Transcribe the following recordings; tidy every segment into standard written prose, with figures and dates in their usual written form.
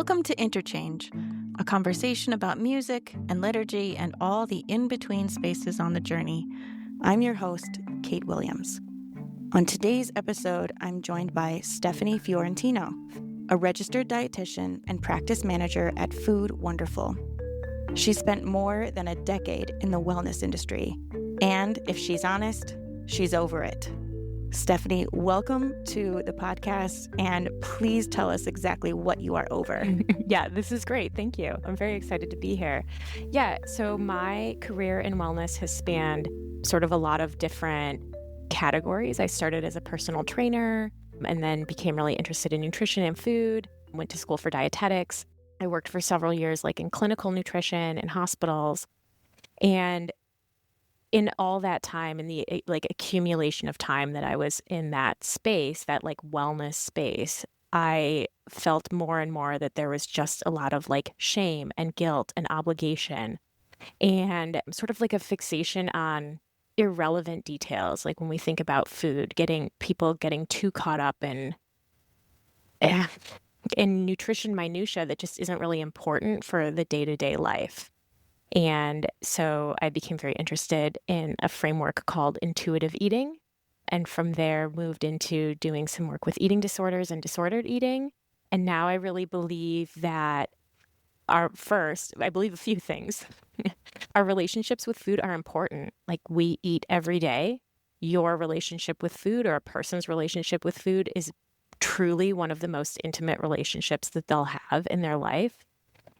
Welcome to Interchange, a conversation about music and liturgy and all the in-between spaces on the journey. I'm your host, Kate Williams. On today's episode, I'm joined by Stephanie Fiorentino, a registered dietitian and practice manager at Food Wonderful. She spent more than a decade in the wellness industry, and if she's honest, she's over it. Stephanie, welcome to the podcast, and please tell us exactly what you are over. Yeah, this is great. Thank you. I'm very excited to be here. Yeah, so my career in wellness has spanned sort of a lot of different categories. I started as a personal trainer and then became really interested in nutrition and food, went to school for dietetics. I worked for several years in clinical nutrition in hospitals. And in all that time, in the accumulation of time that I was in that space, that wellness space, I felt more and more that there was just a lot of shame and guilt and obligation and sort of a fixation on irrelevant details. When we think about food, people getting too caught up in nutrition minutia that just isn't really important for the day-to-day life. And so I became very interested in a framework called intuitive eating. And from there moved into doing some work with eating disorders and disordered eating. And now I really believe that I believe a few things. Our relationships with food are important. We eat every day. Your relationship with food or a person's relationship with food is truly one of the most intimate relationships that they'll have in their life.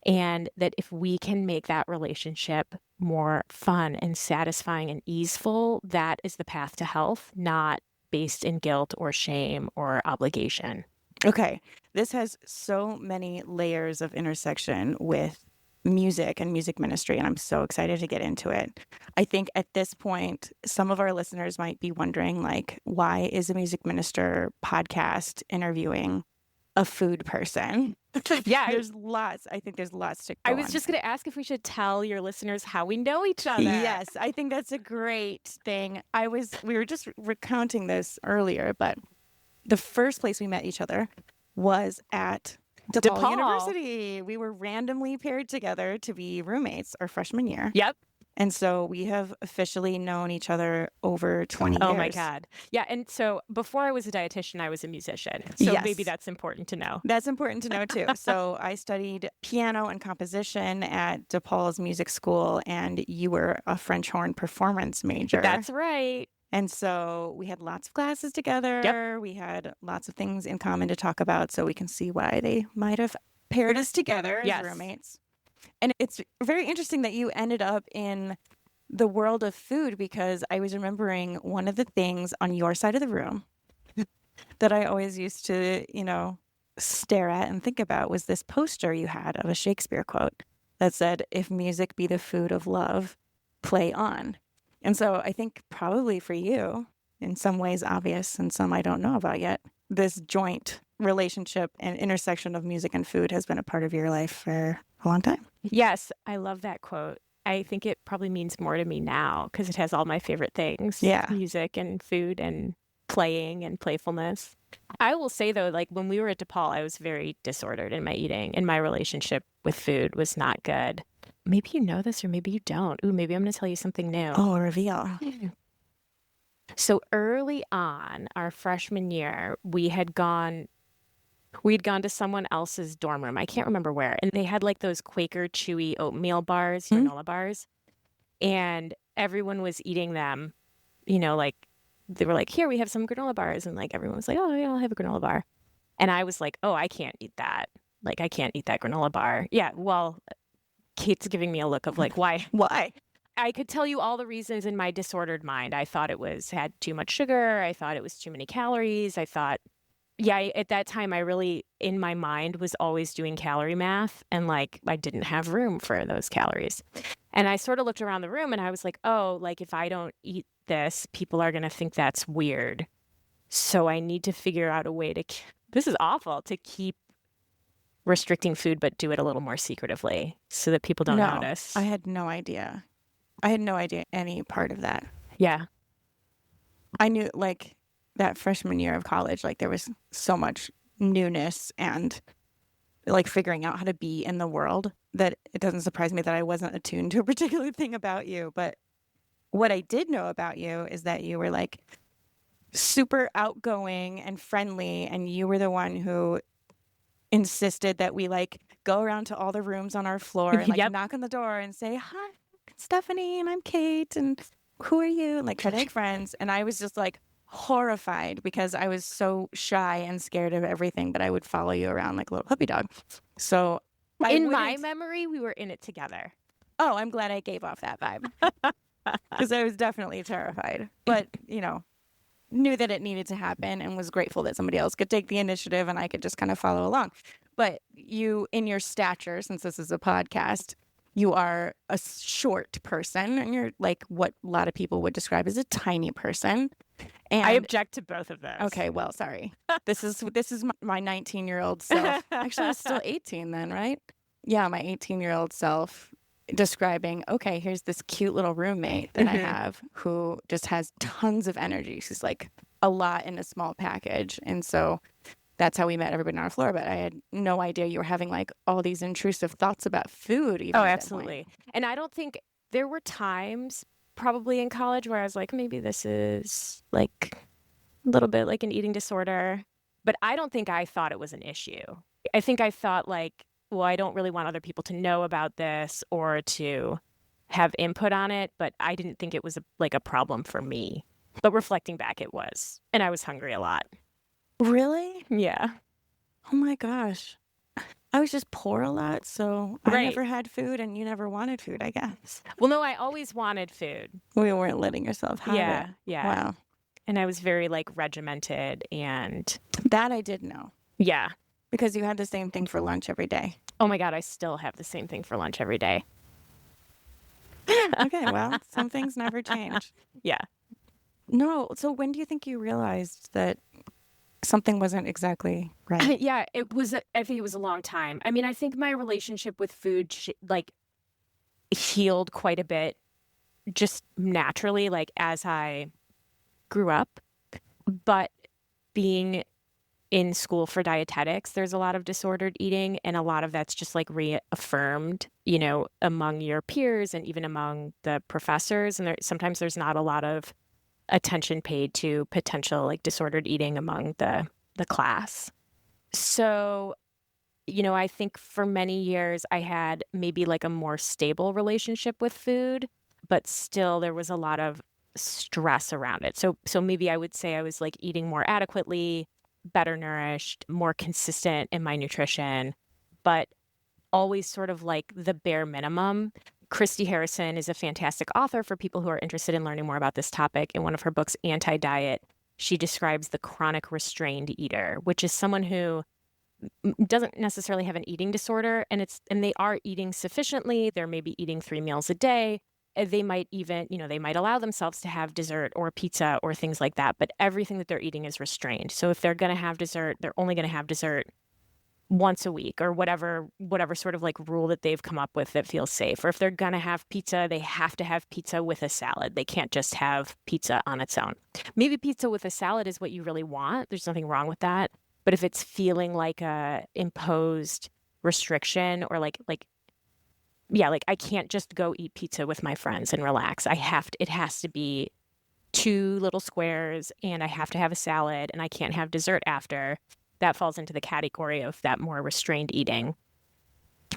And that if we can make that relationship more fun and satisfying and easeful, that is the path to health, not based in guilt or shame or obligation. Okay, this has so many layers of intersection with music and music ministry, and I'm so excited to get into it. I think at this point, some of our listeners might be wondering, why is a music minister podcast interviewing a food person? Yeah, I think there's lots to go I was on. just going to ask if we should tell your listeners how we know each other. Yes, I think that's a great thing. We were just recounting this earlier, but the first place we met each other was at DePaul University. We were randomly paired together to be roommates our freshman year. Yep. And so we have officially known each other over 20 years. Oh my God. Yeah. And so before I was a dietitian, I was a musician. So Yes. Maybe that's important to know. That's important to know too. So I studied piano and composition at DePaul's music school, and you were a French horn performance major. That's right. And so we had lots of classes together. Yep. We had lots of things in common to talk about, so we can see why they might have paired us together as roommates. And it's very interesting that you ended up in the world of food, because I was remembering one of the things on your side of the room that I always used to, stare at and think about was this poster you had of a Shakespeare quote that said, "If music be the food of love, play on." And so I think probably for you, in some ways obvious and some I don't know about yet, this joint relationship and intersection of music and food has been a part of your life for a long time. Yes, I love that quote. I think it probably means more to me now because it has all my favorite things. Yeah. Music and food and playing and playfulness. I will say though, when we were at DePaul, I was very disordered in my eating, and my relationship with food was not good. Maybe you know this or maybe you don't. Ooh, maybe I'm going to tell you something new. Oh, reveal. So early on, our freshman year, we'd gone to someone else's dorm room. I can't remember where. And they had those Quaker chewy oatmeal bars, granola bars. And everyone was eating them, they were here, we have some granola bars. And everyone was oh yeah, I'll have a granola bar. And I was oh, I can't eat that. I can't eat that granola bar. Yeah, well, Kate's giving me a look of why? Why? I could tell you all the reasons in my disordered mind. I thought it had too much sugar. I thought it was too many calories. I thought, at that time, I really, in my mind, was always doing calorie math. And I didn't have room for those calories. And I sort of looked around the room and I was if I don't eat this, people are going to think that's weird. So I need to figure out a way this is awful, to keep restricting food, but do it a little more secretively so that people don't notice. I had no idea. I had no idea any part of that. Yeah. I knew that freshman year of college, there was so much newness and like figuring out how to be in the world, that it doesn't surprise me that I wasn't attuned to a particular thing about you. But what I did know about you is that you were like super outgoing and friendly, and you were the one who insisted that we like go around to all the rooms on our floor and like Yep. knock on the door and say, "Hi, Stephanie, and I'm Kate, and who are you?" And like try to make friends. And I was just like horrified because I was so shy and scared of everything, but I would follow you around like a little puppy dog. So in my memory, we were in it together. Oh, I'm glad I gave off that vibe because I was definitely terrified, but knew that it needed to happen and was grateful that somebody else could take the initiative and I could just kind of follow along. But you, in your stature, since this is a podcast, you are a short person and you're like what a lot of people would describe as a tiny person. And I object to both of those. Okay, well, sorry. This is my 19-year-old self. Actually, I was still 18 then, right? Yeah, my 18-year-old self describing, okay, here's this cute little roommate that I have who just has tons of energy. She's like a lot in a small package. And so that's how we met everybody on our floor. But I had no idea you were having like all these intrusive thoughts about food. Even oh, absolutely. And I don't think there were times probably in college where I was like, maybe this is like a little bit like an eating disorder. But I don't think I thought it was an issue. I think I thought like, well, I don't really want other people to know about this or to have input on it, but I didn't think it was like a problem for me. But reflecting back, it was. And I was hungry a lot. Really? Yeah. Oh my gosh. I was just poor a lot, so I never had food and you never wanted food, I guess. Well, no, I always wanted food. We weren't letting yourself have it. Yeah. Wow. And I was very like regimented and... That I did know. Yeah. Because you had the same thing for lunch every day. Oh my God, I still have the same thing for lunch every day. Okay, well, some things never change. Yeah. No, so when do you think you realized that something wasn't exactly right? Yeah, I think it was a long time. I mean, I think my relationship with food like healed quite a bit just naturally, like as I grew up. But being in school for dietetics, there's a lot of disordered eating, and a lot of that's just like reaffirmed, among your peers and even among the professors. And sometimes there's not a lot of attention paid to potential like disordered eating among the class. So, I think for many years I had maybe like a more stable relationship with food, but still there was a lot of stress around it. So maybe I would say I was like eating more adequately, better nourished, more consistent in my nutrition, but always sort of like the bare minimum. Christy Harrison is a fantastic author for people who are interested in learning more about this topic. In one of her books, Anti-Diet, she describes the chronic restrained eater, which is someone who doesn't necessarily have an eating disorder, and they are eating sufficiently. They're maybe eating 3 meals a day. They might even, they might allow themselves to have dessert or pizza or things like that, but everything that they're eating is restrained. So if they're going to have dessert, they're only going to have dessert once a week or whatever sort of like rule that they've come up with that feels safe. Or if they're going to have pizza, they have to have pizza with a salad. They can't just have pizza on its own. Maybe pizza with a salad is what you really want. There's nothing wrong with that. But if it's feeling like a imposed restriction or like I can't just go eat pizza with my friends and relax. It has to be 2 little squares and I have to have a salad and I can't have dessert after. That falls into the category of that more restrained eating.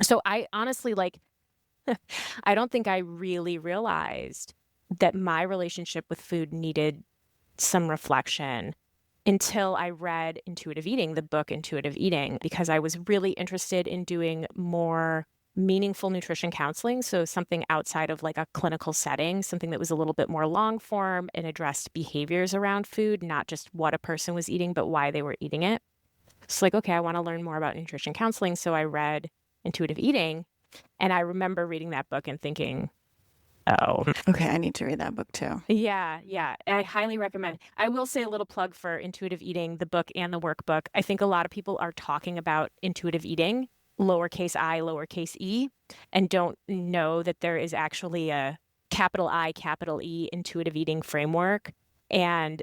So I honestly I don't think I really realized that my relationship with food needed some reflection until I read Intuitive Eating, the book Intuitive Eating, because I was really interested in doing more meaningful nutrition counseling. So something outside of like a clinical setting, something that was a little bit more long form and addressed behaviors around food, not just what a person was eating, but why they were eating it. So okay, I want to learn more about nutrition counseling. So I read Intuitive Eating, and I remember reading that book and thinking, oh, okay, I need to read that book too. Yeah. I highly recommend. I will say a little plug for Intuitive Eating, the book and the workbook. I think a lot of people are talking about intuitive eating, lowercase I, lowercase e, and don't know that there is actually a capital I, capital E intuitive eating framework. And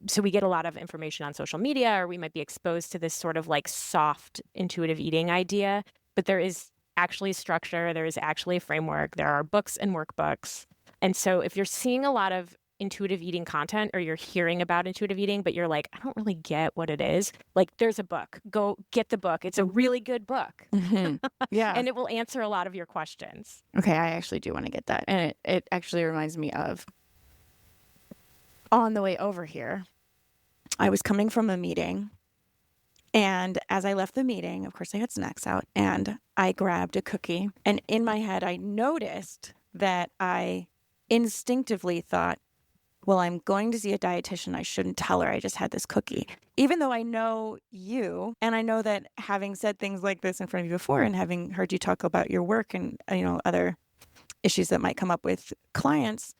so we get a lot of information on social media, or we might be exposed to this sort of like soft intuitive eating idea, but there is actually structure, there is actually a framework, there are books and workbooks. And so if you're seeing a lot of intuitive eating content, or you're hearing about intuitive eating, but you're like, I don't really get what it is, like, there's a book. Go get the book. It's a really good book. Yeah. And it will answer a lot of your questions. Okay, I actually do want to get that. And it actually reminds me of, on the way over here, I was coming from a meeting, and as I left the meeting, of course I had snacks out, and I grabbed a cookie, and in my head I noticed that I instinctively thought, well, I'm going to see a dietitian. I shouldn't tell her I just had this cookie. Even though I know you, and I know that having said things like this in front of you before, and having heard you talk about your work and, other issues that might come up with clients,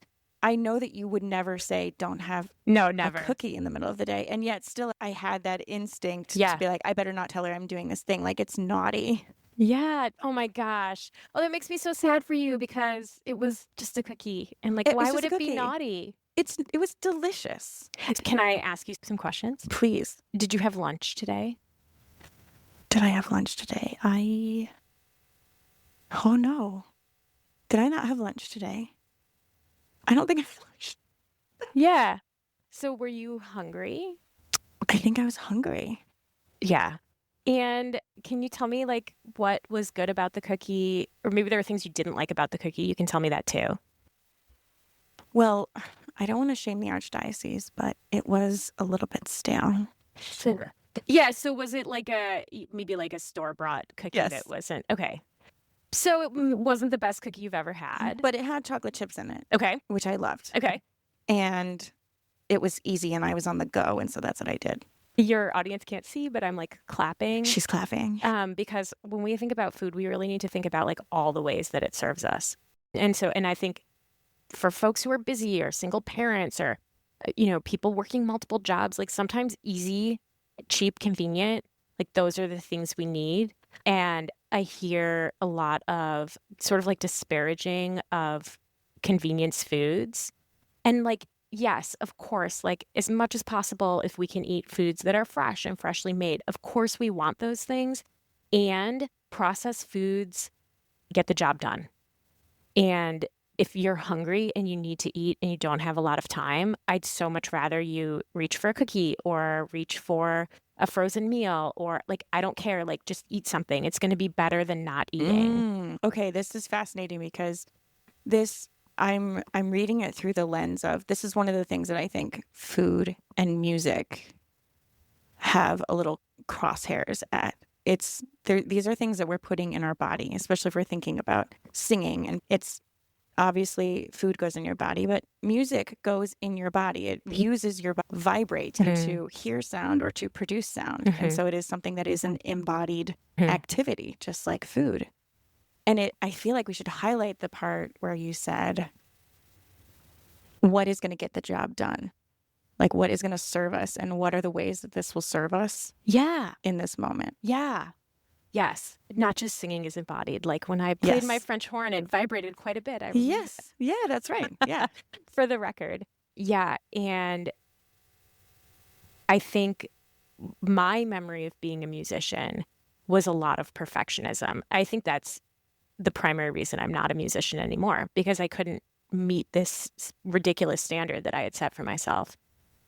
I know that you would never say, don't have never a cookie in the middle of the day. And yet still I had that instinct to be like, I better not tell her I'm doing this thing. Like, it's naughty. Yeah. Oh my gosh. Oh, that makes me so sad for you, because it was just a cookie. And like, why would it be naughty? It was delicious. Can I ask you some questions? Please. Did you have lunch today? Did I have lunch today? Oh no. Did I not have lunch today? I don't think I had lunch. Yeah. So were you hungry? I think I was hungry. Yeah. And can you tell me, like, what was good about the cookie? Or maybe there were things you didn't like about the cookie. You can tell me that too. Well, I don't want to shame the Archdiocese, but it was a little bit stale. Yeah. So was it like maybe like a store-bought cookie that wasn't? Okay. So it wasn't the best cookie you've ever had. But it had chocolate chips in it. Okay. Which I loved. Okay. And it was easy, and I was on the go, and so that's what I did. Your audience can't see, but I'm like clapping. She's clapping. Because when we think about food, we really need to think about like all the ways that it serves us. And I think for folks who are busy, or single parents, or, people working multiple jobs, like sometimes easy, cheap, convenient, like those are the things we need. And I hear a lot of sort of like disparaging of convenience foods. And like, yes, of course, like as much as possible, if we can eat foods that are fresh and freshly made, of course we want those things. And processed foods get the job done. And if you're hungry and you need to eat and you don't have a lot of time, I'd so much rather you reach for a cookie or reach for a frozen meal, or like, I don't care, like just eat something. It's going to be better than not eating. Okay, this is fascinating, because I'm reading it through the lens of, this is one of the things that I think food and music have a little crosshairs at. These are things that we're putting in our body, especially if we're thinking about singing. And it's obviously food goes in your body, but music goes in your body. It uses your body, vibrate to hear sound or to produce sound. And so it is something that is an embodied activity, just like food. And I feel like we should highlight the part where you said, what is going to get the job done? Like, what is going to serve us, and what are the ways that this will serve us? Yeah. In this moment. Yeah. Yes. Not just singing is embodied. Like when I played my French horn, it vibrated quite a bit. Yes. Yeah, that's right. Yeah. For the record. Yeah. And I think my memory of being a musician was a lot of perfectionism. I think that's the primary reason I'm not a musician anymore, because I couldn't meet this ridiculous standard that I had set for myself.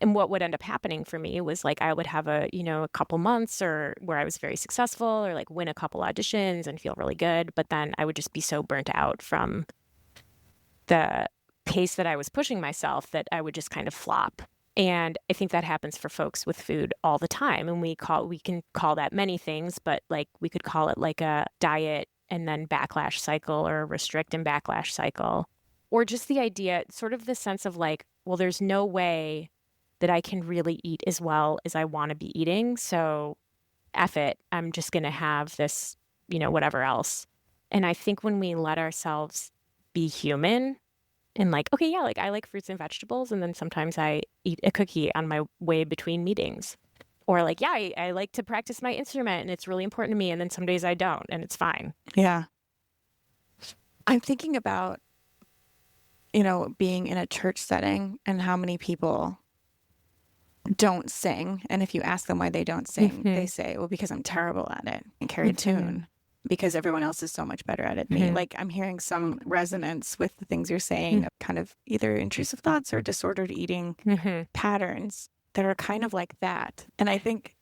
And what would end up happening for me was like, I would have a couple months or where I was very successful, or like win a couple auditions and feel really good. But then I would just be so burnt out from the pace that I was pushing myself that I would just kind of flop. And I think that happens for folks with food all the time. And we can call that many things, but like we could call it like a diet and then backlash cycle, or a restrict and backlash cycle, or just the idea, sort of the sense of like, well, there's no way that I can really eat as well as I want to be eating. So F it, I'm just going to have this, whatever else. And I think when we let ourselves be human and like, okay, yeah, like I like fruits and vegetables, and then sometimes I eat a cookie on my way between meetings. Or like, yeah, I like to practice my instrument and it's really important to me, and then some days I don't, and it's fine. Yeah. I'm thinking about, being in a church setting and how many people don't sing. And if you ask them why they don't sing, they say, well, because I'm terrible at it and carry tune. Because everyone else is so much better at it than me. Like, I'm hearing some resonance with the things you're saying, kind of either intrusive thoughts or disordered eating patterns that are kind of like that. And I think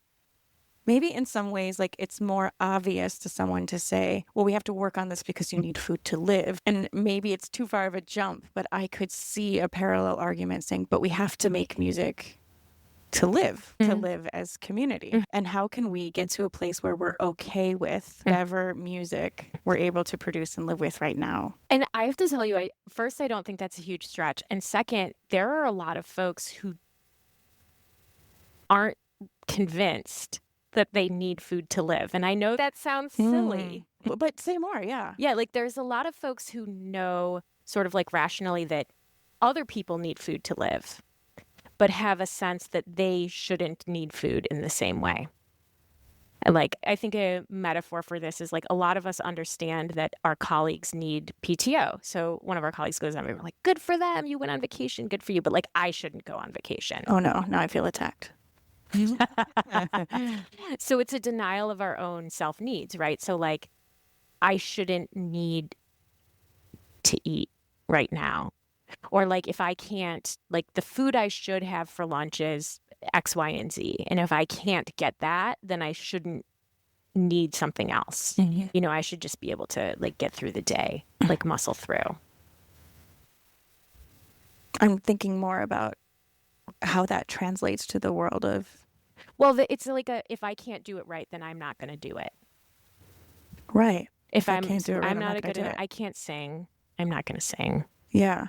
maybe in some ways, like, it's more obvious to someone to say, well, we have to work on this because you need food to live. And maybe it's too far of a jump, but I could see a parallel argument saying, but we have to make music to live as community. And how can we get to a place where we're okay with whatever music we're able to produce and live with right now? And I have to tell you, first, I don't think that's a huge stretch. And second, there are a lot of folks who aren't convinced that they need food to live. And I know that sounds silly. But say more, yeah. Yeah, like there's a lot of folks who know sort of like rationally that other people need food to live, but have a sense that they shouldn't need food in the same way. Like, I think a metaphor for this is like a lot of us understand that our colleagues need PTO. So one of our colleagues goes on, we're like, good for them. You went on vacation. Good for you. But like, I shouldn't go on vacation. Oh, no. Now I feel attacked. So it's a denial of our own self needs, right? So like, I shouldn't need to eat right now. Or like, if I can't, like the food I should have for lunch is X, Y, and Z. And if I can't get that, then I shouldn't need something else. You know, I should just be able to like get through the day, like muscle through. I'm thinking more about how that translates to the world of. Well, it's like if I can't do it right, then I'm not going to do it. Right. If I can't do it right, I'm not a good, I can't sing. I'm not going to sing. Yeah.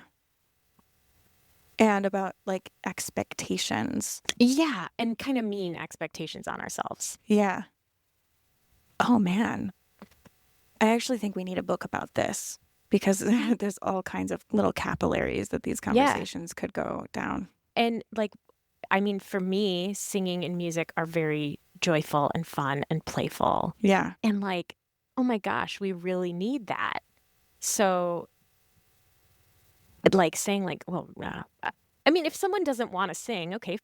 And about like expectations. Yeah. And kind of mean expectations on ourselves. Yeah. Oh, man. I actually think we need a book about this because there's all kinds of little capillaries that these conversations could go down. And like, I mean, for me, singing and music are very joyful and fun and playful. Yeah. And like, oh my gosh, we really need that. So like saying like, well, I mean, if someone doesn't want to sing, okay,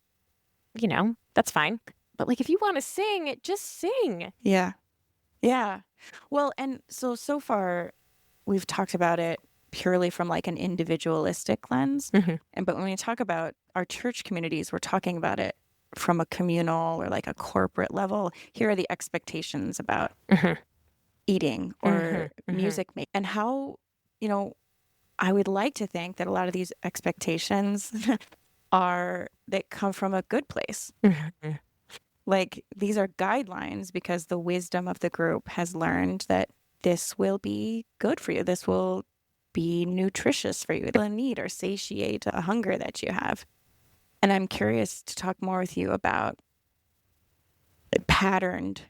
you know, that's fine. But like, if you want to sing, just sing. Yeah. Yeah. Well, and so far we've talked about it purely from like an individualistic lens. But when we talk about our church communities, we're talking about it from a communal or like a corporate level. Here are the expectations about eating or music making, and how, you know, I would like to think that a lot of these expectations that come from a good place. Like, these are guidelines because the wisdom of the group has learned that this will be good for you. This will be nutritious for you. It'll need or satiate a hunger that you have. And I'm curious to talk more with you about patterned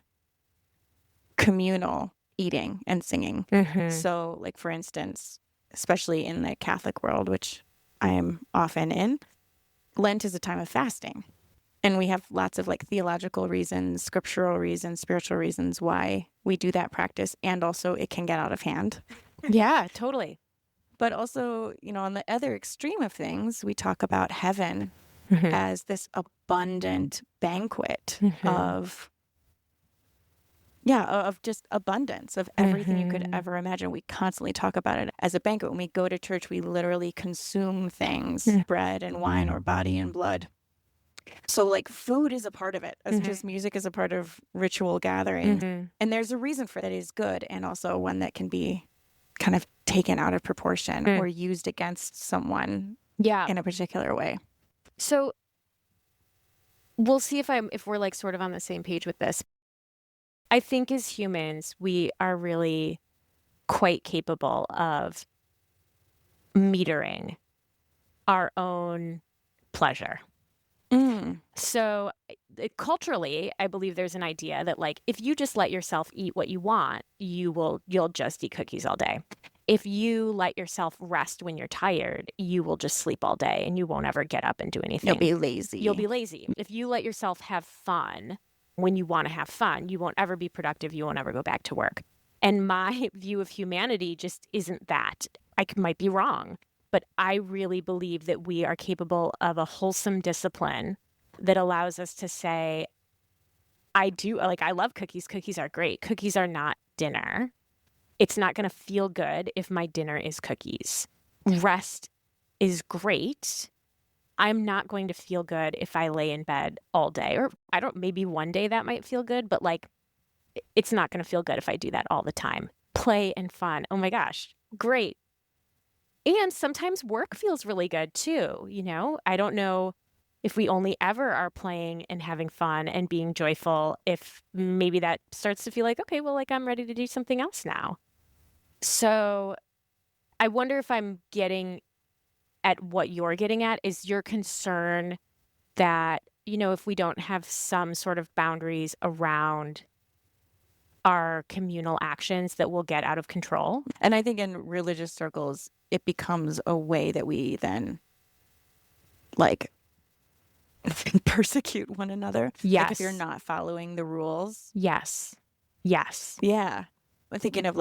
communal eating and singing. So, like, for instance, especially in the Catholic world, which I am often in, Lent is a time of fasting. And we have lots of like theological reasons, scriptural reasons, spiritual reasons why we do that practice. And also it can get out of hand. Yeah, totally. But also, you know, on the other extreme of things, we talk about heaven as this abundant banquet of just abundance of everything you could ever imagine. We constantly talk about it as a banquet. When we go to church, we literally consume things, bread and wine or body and blood. So like food is a part of it, as just music is a part of ritual gathering. And there's a reason for that is good, and also one that can be kind of taken out of proportion or used against someone in a particular way. So we'll see if we're like sort of on the same page with this. I think as humans, we are really quite capable of metering our own pleasure. So culturally, I believe there's an idea that like, if you just let yourself eat what you want, you'll just eat cookies all day. If you let yourself rest when you're tired, you will just sleep all day and you won't ever get up and do anything. You'll be lazy. You'll be lazy. If you let yourself have fun when you want to have fun, you won't ever be productive. You won't ever go back to work. And my view of humanity just isn't that. I might be wrong. But I really believe that we are capable of a wholesome discipline that allows us to say, I love cookies. Cookies are great. Cookies are not dinner. It's not going to feel good if my dinner is cookies. Rest is great. I'm not going to feel good if I lay in bed all day. Or maybe one day that might feel good, but like it's not going to feel good if I do that all the time. Play and fun. Oh my gosh, great. And sometimes work feels really good too. I don't know if we only ever are playing and having fun and being joyful, if maybe that starts to feel like, okay, well, like I'm ready to do something else now. So I wonder if I'm getting at what you're getting at. Is your concern that, if we don't have some sort of boundaries around our communal actions, that we'll get out of control? And I think in religious circles, it becomes a way that we then like persecute one another. Yes. Like if you're not following the rules. Yes. Yeah. I'm thinking of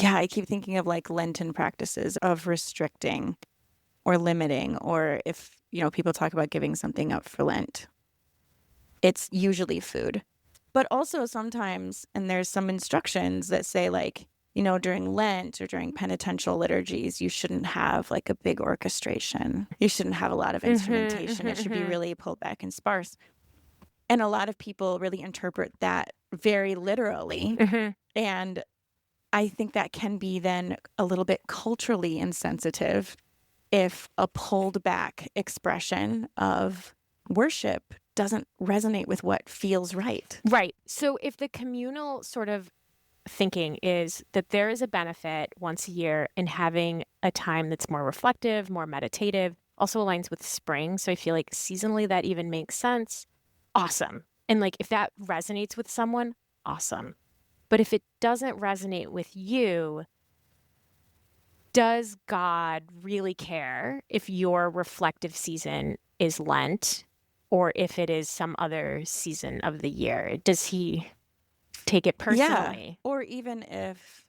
I keep thinking of like Lenten practices of restricting or limiting, or if, people talk about giving something up for Lent, it's usually food. But also sometimes, and there's some instructions that say during Lent or during penitential liturgies, you shouldn't have like a big orchestration. You shouldn't have a lot of instrumentation. It should be really pulled back and sparse. And a lot of people really interpret that very literally. And I think that can be then a little bit culturally insensitive if a pulled back expression of worship doesn't resonate with what feels right. Right. So if the communal sort of thinking is that there is a benefit once a year in having a time that's more reflective, more meditative, also aligns with spring. So I feel like seasonally that even makes sense. Awesome. And like if that resonates with someone, awesome. But if it doesn't resonate with you, does God really care if your reflective season is Lent or if it is some other season of the year? Does he take it personally? Yeah. Or even if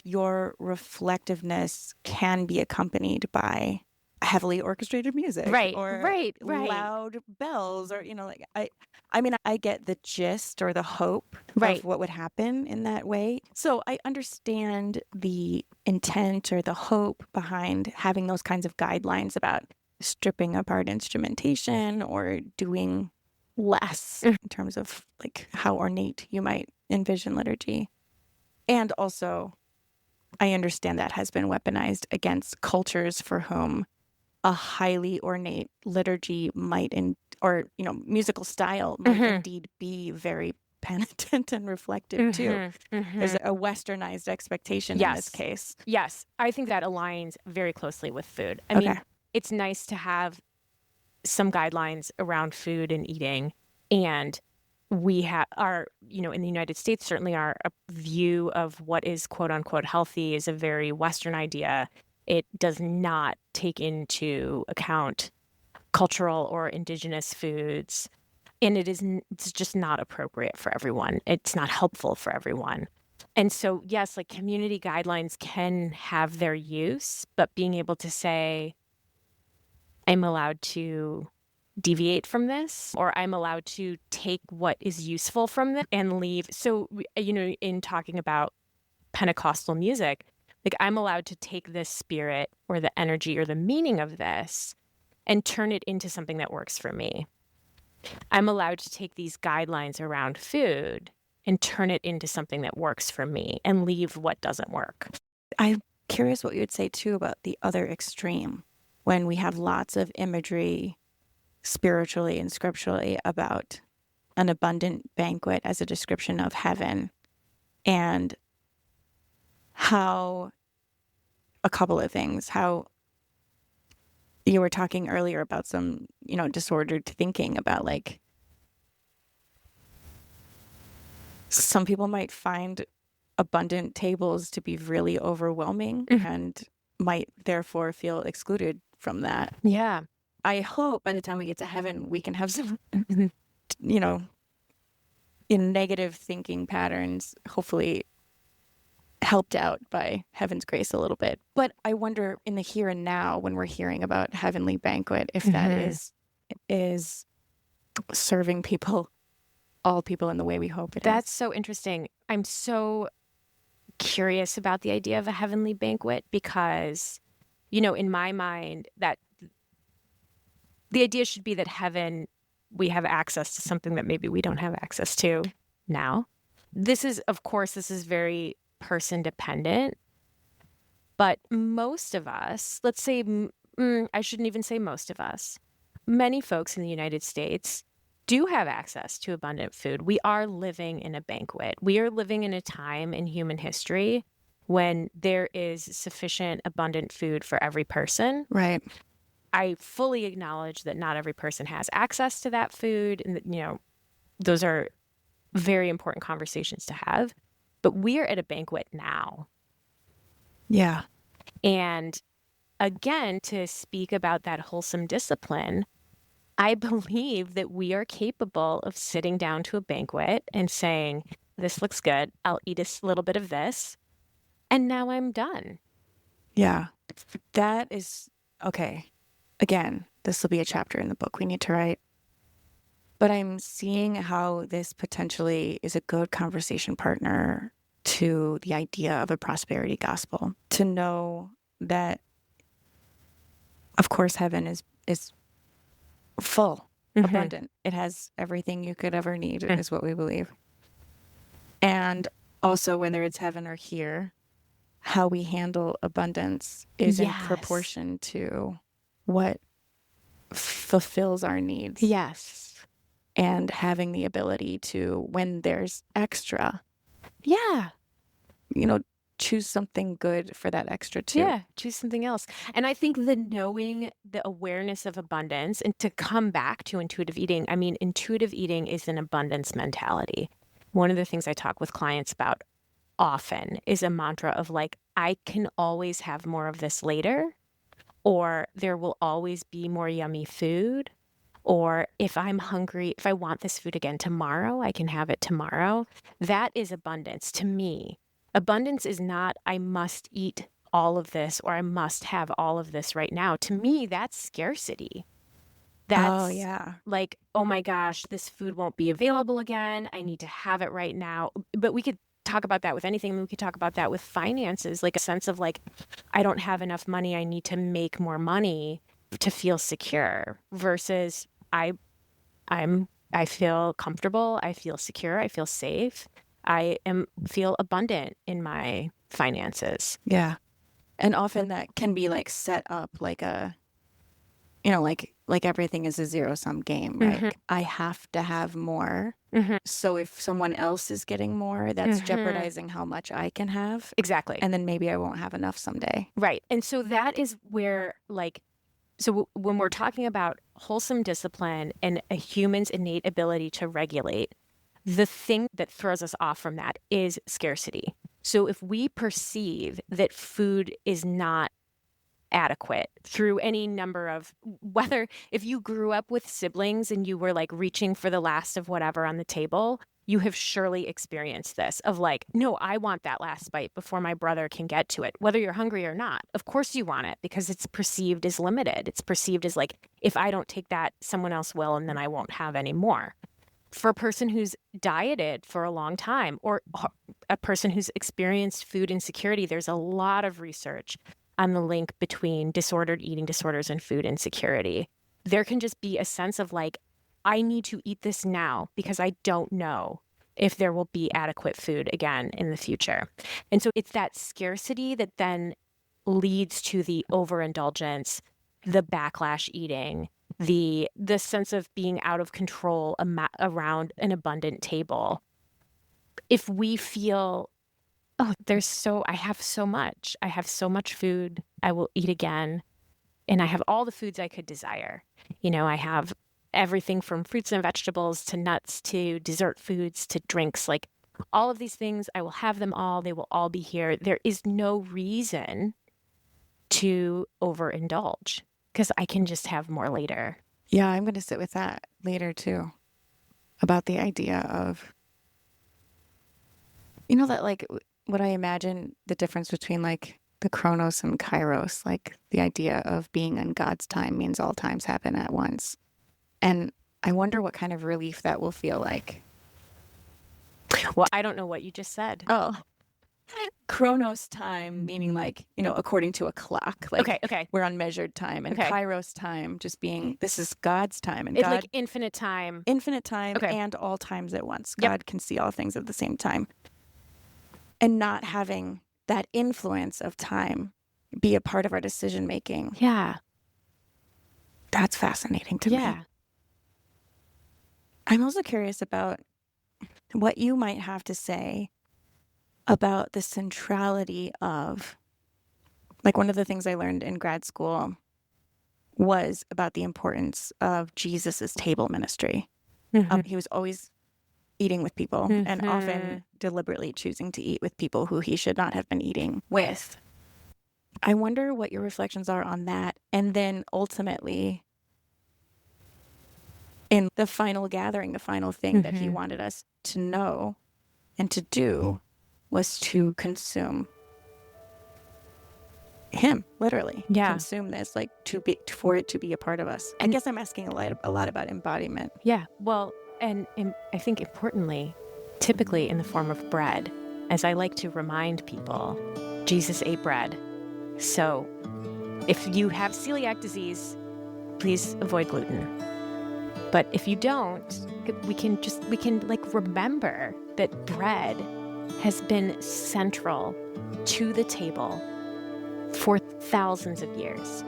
your reflectiveness can be accompanied by heavily orchestrated music, right, loud bells, or I get the gist or the hope of what would happen in that way. So I understand the intent or the hope behind having those kinds of guidelines about stripping apart instrumentation or doing less in terms of like how ornate you might envision liturgy. And also, I understand that has been weaponized against cultures for whom a highly ornate liturgy might, musical style might indeed be very penitent and reflective too. There's a westernized expectation in this case. Yes, I think that aligns very closely with food. I mean, it's nice to have some guidelines around food and eating, and we have in the United States, certainly our view of what is quote unquote healthy is a very Western idea. It does not take into account cultural or indigenous foods, and it's just not appropriate for everyone. It's not helpful for everyone. And so, yes, like community guidelines can have their use, but being able to say, I'm allowed to deviate from this, or I'm allowed to take what is useful from this and leave. So, in talking about Pentecostal music, like I'm allowed to take this spirit or the energy or the meaning of this and turn it into something that works for me. I'm allowed to take these guidelines around food and turn it into something that works for me and leave what doesn't work. I'm curious what you would say too about the other extreme, when we have lots of imagery spiritually and scripturally about an abundant banquet as a description of heaven, and how a couple of things, how you were talking earlier about some, disordered thinking about like some people might find abundant tables to be really overwhelming and might therefore feel excluded from that. Yeah. I hope by the time we get to heaven, we can have some, in negative thinking patterns, hopefully helped out by heaven's grace a little bit. But I wonder in the here and now when we're hearing about heavenly banquet, if that is serving people, all people in the way we hope it is. That's so interesting. I'm so curious about the idea of a heavenly banquet because, in my mind, that the idea should be that heaven, we have access to something that maybe we don't have access to now. This is very person dependent, but most of us, let's say, I shouldn't even say most of us, many folks in the United States do have access to abundant food. We are living in a banquet. We are living in a time in human history when there is sufficient, abundant food for every person. Right. I fully acknowledge that not every person has access to that food. And, those are very important conversations to have. But we are at a banquet now. Yeah. And again, to speak about that wholesome discipline, I believe that we are capable of sitting down to a banquet and saying, this looks good. I'll eat a little bit of this. And now I'm done. Yeah. That is okay. Again, this will be a chapter in the book we need to write. But I'm seeing how this potentially is a good conversation partner to the idea of a prosperity gospel. To know that, of course, heaven is full, abundant. It has everything you could ever need, is what we believe. And also, whether it's heaven or here, how we handle abundance is in proportion to what fulfills our needs. Yes. And having the ability to, when there's extra, choose something good for that extra too. Yeah, choose something else. And I think the awareness of abundance, and to come back to intuitive eating, I mean, intuitive eating is an abundance mentality. One of the things I talk with clients about often is a mantra of like, I can always have more of this later, or there will always be more yummy food. Or if I'm hungry, if I want this food again tomorrow, I can have it tomorrow. That is abundance to me. Abundance is not, I must eat all of this or I must have all of this right now. To me, that's scarcity. That's like, oh my gosh, this food won't be available again. I need to have it right now. But we could talk about that with anything. We could talk about that with finances, like a sense of like, I don't have enough money. I need to make more money to feel secure versus I feel comfortable. I feel secure. I feel safe. I feel abundant in my finances. Yeah. And often that can be like set up like a, like everything is a zero-sum game, right? I have to have more. So if someone else is getting more, that's jeopardizing how much I can have. Exactly. And then maybe I won't have enough someday. Right. And so that is where so when we're talking about wholesome discipline and a human's innate ability to regulate, the thing that throws us off from that is scarcity. So if we perceive that food is not adequate through any number of, whether if you grew up with siblings and you were like reaching for the last of whatever on the table, you have surely experienced this of like, no, I want that last bite before my brother can get to it, whether you're hungry or not. Of course you want it because it's perceived as limited. It's perceived as like, if I don't take that, someone else will, and then I won't have any more. For a person who's dieted for a long time or a person who's experienced food insecurity, there's a lot of research on the link between disordered eating disorders and food insecurity. There can just be a sense of like, I need to eat this now because I don't know if there will be adequate food again in the future. And so it's that scarcity that then leads to the overindulgence, the backlash eating, the sense of being out of control around an abundant table. If we feel, oh, I have so much food, I will eat again, and I have all the foods I could desire. I have everything from fruits and vegetables to nuts to dessert foods to drinks, like all of these things, I will have them all. They will all be here. There is no reason to overindulge because I can just have more later. Yeah, I'm going to sit with that later too, about the idea of, that like what I imagine the difference between like the chronos and kairos, like the idea of being in God's time means all times happen at once. And I wonder what kind of relief that will feel like. Well, I don't know what you just said. Oh, chronos time, meaning like, according to a clock. Like, Okay. we're on measured time. And kairos time just being, this is God's time. And it's like infinite time. Infinite time and all times at once. God can see all things at the same time. And not having that influence of time be a part of our decision making. Yeah. That's fascinating to me. I'm also curious about what you might have to say about the centrality of, like, one of the things I learned in grad school was about the importance of Jesus's table ministry. He was always eating with people and often deliberately choosing to eat with people who he should not have been eating with. I wonder what your reflections are on that. And then ultimately, in the final gathering, the final thing that he wanted us to know and to do was to consume him, literally. Consume this, like, for it to be a part of us. I guess I'm asking a lot about embodiment. Yeah. Well, and I think importantly, typically in the form of bread, as I like to remind people, Jesus ate bread. So if you have celiac disease, please avoid gluten. But if you don't, we can like remember that bread has been central to the table for thousands of years.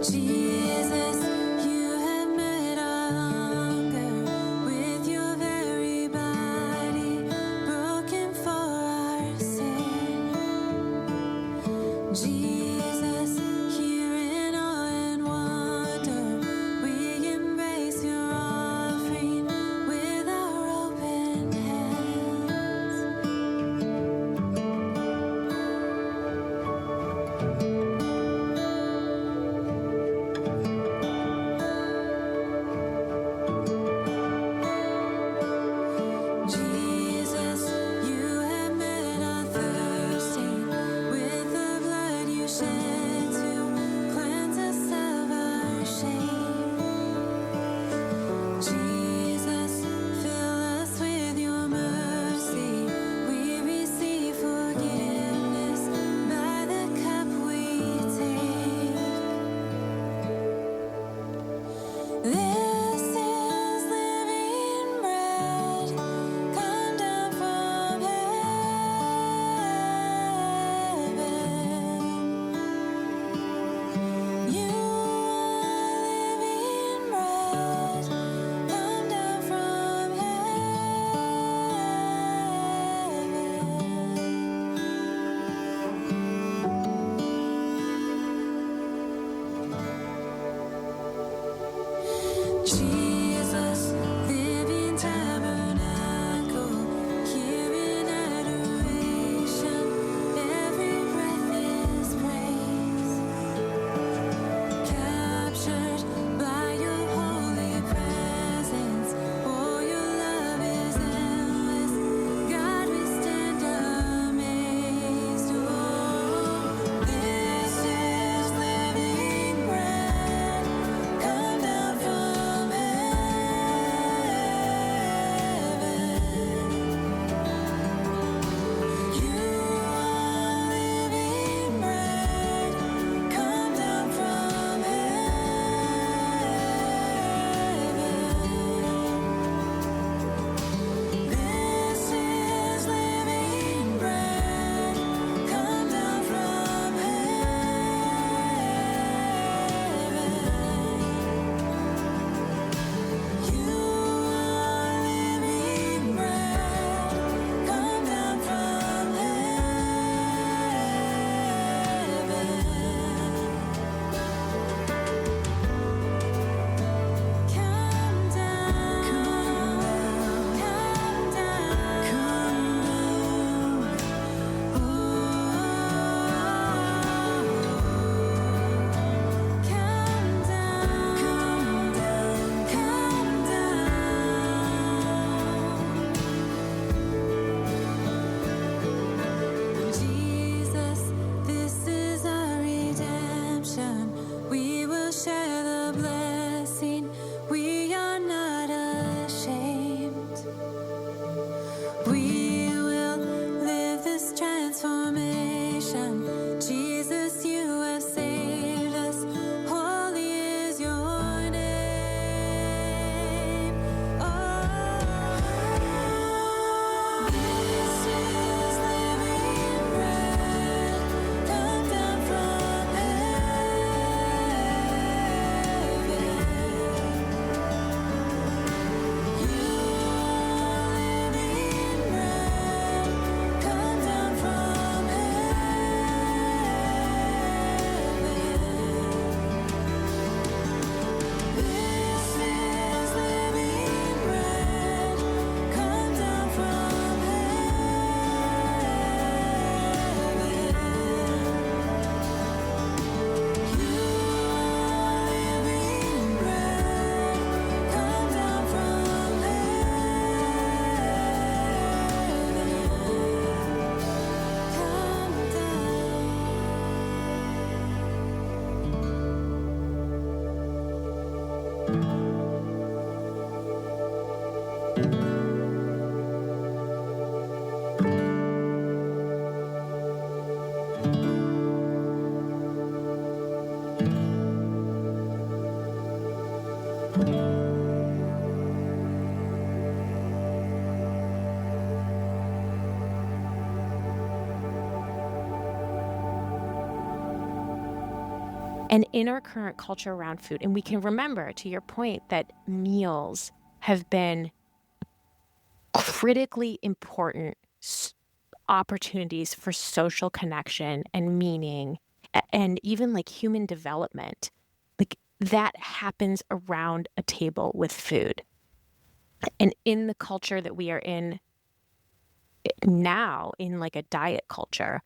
Jesus, you have met our hunger with your very body broken for our sin. Jesus, here in awe and wonder, we embrace your offering with our open hands. Jesus, you have met our thirsting with the blood you shed to cleanse us of our shame. Jesus, fill us with your mercy. We receive forgiveness by the cup we take. This is living bread, come down from heaven. You are living bread, come down from heaven. Jesus, living tabernacle, here in adoration, every breath is praise. Captured by your holy presence, oh, your love is endless. God, we stand amazed. Oh, this is living bread, come down from heaven. And in our current culture around food, and we can remember, to your point, that meals have been critically important opportunities for social connection and meaning and even like human development. Like that happens around a table with food. And in the culture that we are in now, in like a diet culture,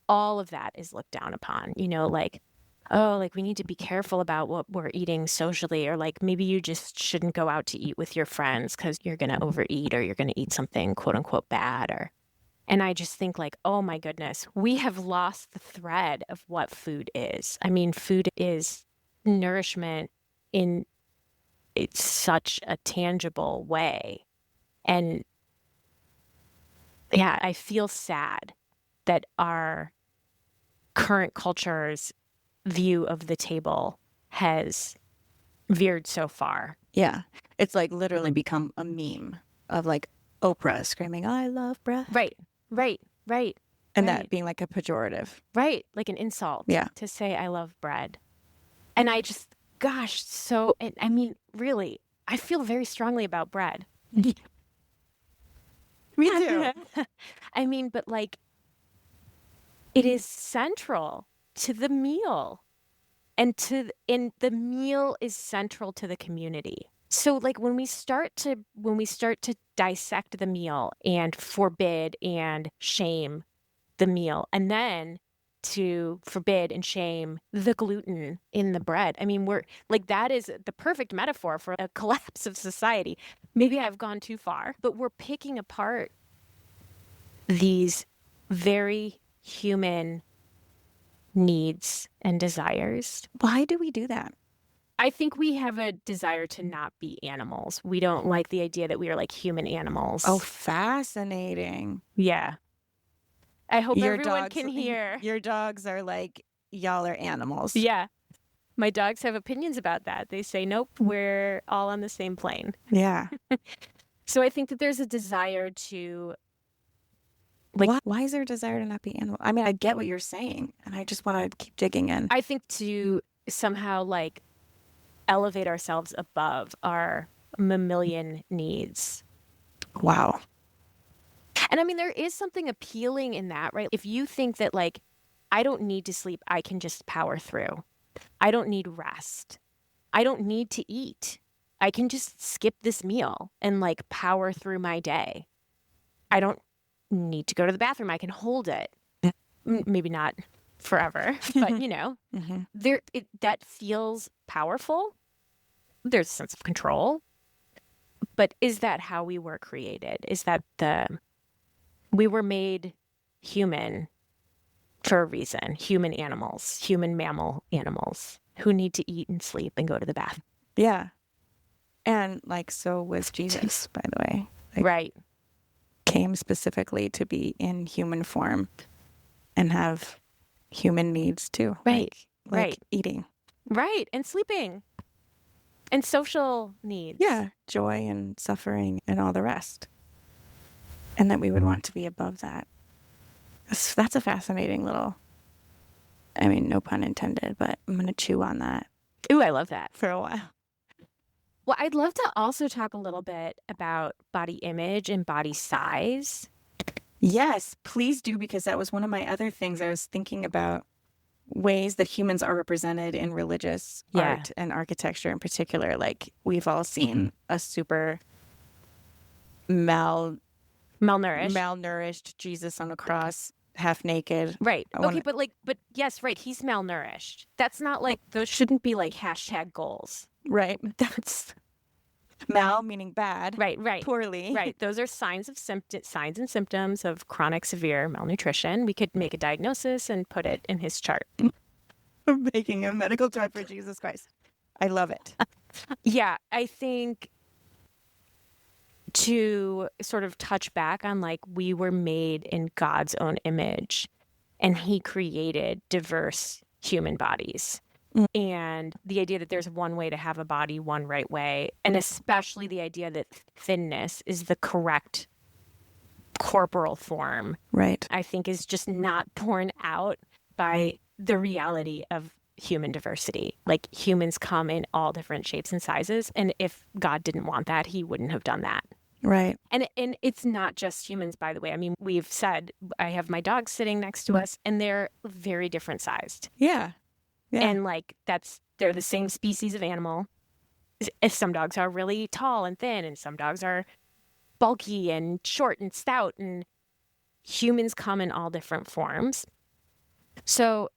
all of that is looked down upon, like, oh, like we need to be careful about what we're eating socially, or like maybe you just shouldn't go out to eat with your friends because you're going to overeat or you're going to eat something quote unquote bad. And I just think like, oh my goodness, we have lost the thread of what food is. I mean, food is nourishment in it's such a tangible way. And yeah, I feel sad that our current culture's view of the table has veered so far. Yeah. It's like literally become a meme of like Oprah screaming, I love bread. Right. And right. That being like a pejorative. Right. Like an insult. Yeah. To say I love bread. And I just, gosh, I mean, really, I feel very strongly about bread. Me too. I mean, but like, it is central to the meal. And the meal is central to the community. So like when we start to dissect the meal and forbid and shame the meal, and then to forbid and shame the gluten in the bread. I mean, we're like, that is the perfect metaphor for a collapse of society. Maybe I've gone too far, but we're picking apart these very human needs and desires. Why do we do that? I think we have a desire to not be animals. We don't like the idea that we are like human animals. Oh, fascinating. Yeah. I hope everyone can hear. Your dogs are like, y'all are animals. Yeah. My dogs have opinions about that. They say, nope, we're all on the same plane. Yeah. So I think that there's a desire to like, why is there a desire to not be animal? I mean, I get what you're saying, and I just want to keep digging in. I think to somehow like elevate ourselves above our mammalian needs. Wow. And I mean, there is something appealing in that, right? If you think that like, I don't need to sleep, I can just power through. I don't need rest. I don't need to eat. I can just skip this meal and like power through my day. I don't need to go to the bathroom. I can hold it. Maybe not forever, but Mm-hmm. that feels powerful. There's a sense of control. But is that how we were created? Is that we were made human for a reason? Human animals, human mammal animals who need to eat and sleep and go to the bath. Yeah. And like, so was Jesus, by the way. Like, right. Came specifically to be in human form and have human needs too. Right. Like eating. Right. And sleeping. And social needs. Yeah. Joy and suffering and all the rest. And that we would want to be above that. That's a fascinating little, I mean, no pun intended, but I'm going to chew on that. Ooh, I love that. For a while. Well, I'd love to also talk a little bit about body image and body size. Yes, please do, because that was one of my other things. I was thinking about ways that humans are represented in religious art and architecture in particular. Like, we've all seen a super malnourished Jesus on a cross, half naked. Right. Okay, but yes, right. He's malnourished. That's not like, those shouldn't be like hashtag goals. Right. That's mal meaning bad. Right. Poorly. Right. Those are signs and symptoms of chronic severe malnutrition. We could make a diagnosis and put it in his chart. Making a medical chart for Jesus Christ. I love it. Yeah, I think to sort of touch back on like, we were made in God's own image and he created diverse human bodies. And the idea that there's one way to have a body, one right way, and especially the idea that thinness is the correct corporal form, right, I think is just not borne out by the reality of human diversity. Like, humans come in all different shapes and sizes. And if God didn't want that, he wouldn't have done that. Right. And it's not just humans, by the way. I mean, we've said, I have my dogs sitting next to us, and they're very different sized. Yeah. Yeah. And like, they're the same species of animal. Some dogs are really tall and thin, and some dogs are bulky and short and stout, and humans come in all different forms. So,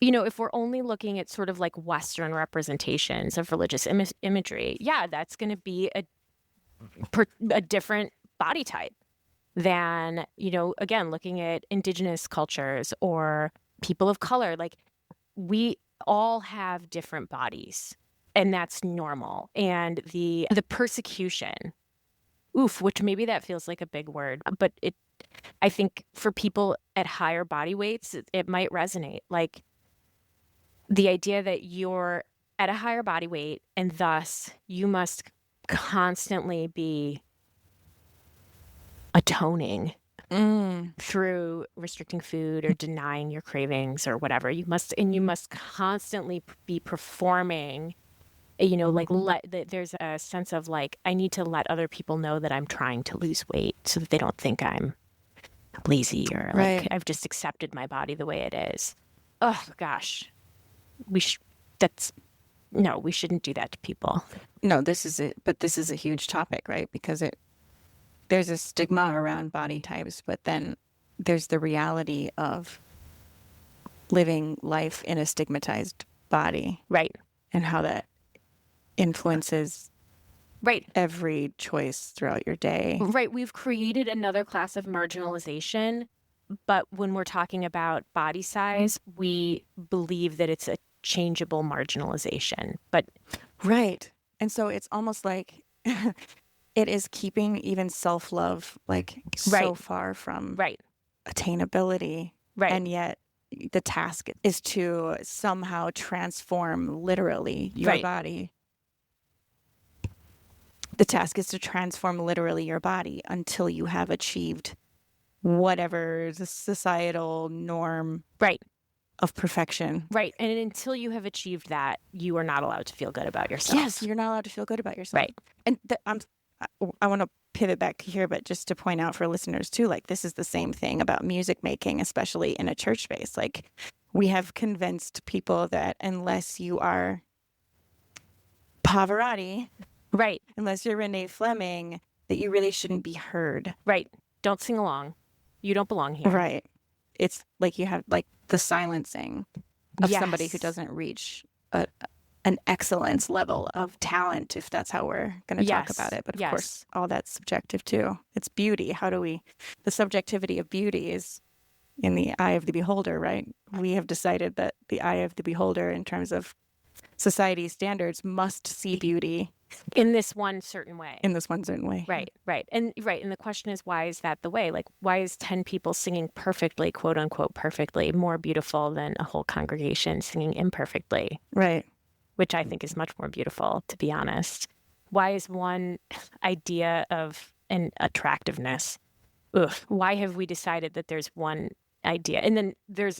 if we're only looking at sort of like Western representations of religious imagery, yeah, that's going to be a different body type than, again, looking at indigenous cultures or people of color. Like, we all have different bodies, and that's normal. And the persecution, which maybe that feels like a big word, but I think for people at higher body weights, it might resonate. Like, the idea that you're at a higher body weight and thus you must constantly be atoning through restricting food or denying your cravings or whatever. You must constantly be performing, like, there's a sense of like, I need to let other people know that I'm trying to lose weight so that they don't think I'm lazy or like I've just accepted my body the way it is. Oh gosh. We shouldn't do that to people. No, this is it. But this is a huge topic, right? Because there's a stigma around body types, but then there's the reality of living life in a stigmatized body. Right. And how that influences every choice throughout your day. Right. We've created another class of marginalization, but when we're talking about body size, we believe that it's a changeable marginalization. But right. And so it's almost like it is keeping even self-love like so far from attainability. Right. And yet the task is to somehow transform literally your body. The task is to transform literally your body until you have achieved whatever the societal norm of perfection. Right. And until you have achieved that, you are not allowed to feel good about yourself. Yes, you're not allowed to feel good about yourself. Right. And I want to pivot back here, but just to point out for listeners too, like, this is the same thing about music making, especially in a church space. Like, we have convinced people that unless you are Pavarotti, unless you're Renee Fleming, that you really shouldn't be heard. Right. Don't sing along. You don't belong here. Right. It's like you have like the silencing of somebody who doesn't reach an excellence level of talent, if that's how we're going to talk about it. But of course, all that's subjective too. It's beauty. The subjectivity of beauty is in the eye of the beholder, right? We have decided that the eye of the beholder, in terms of society's standards, must see beauty in this one certain way. Right. And the question is, why is that the way? Like, why is 10 people singing perfectly, quote unquote perfectly, more beautiful than a whole congregation singing imperfectly? Right. Which I think is much more beautiful, to be honest. Why is one idea of an attractiveness? Why have we decided that there's one idea? And then there's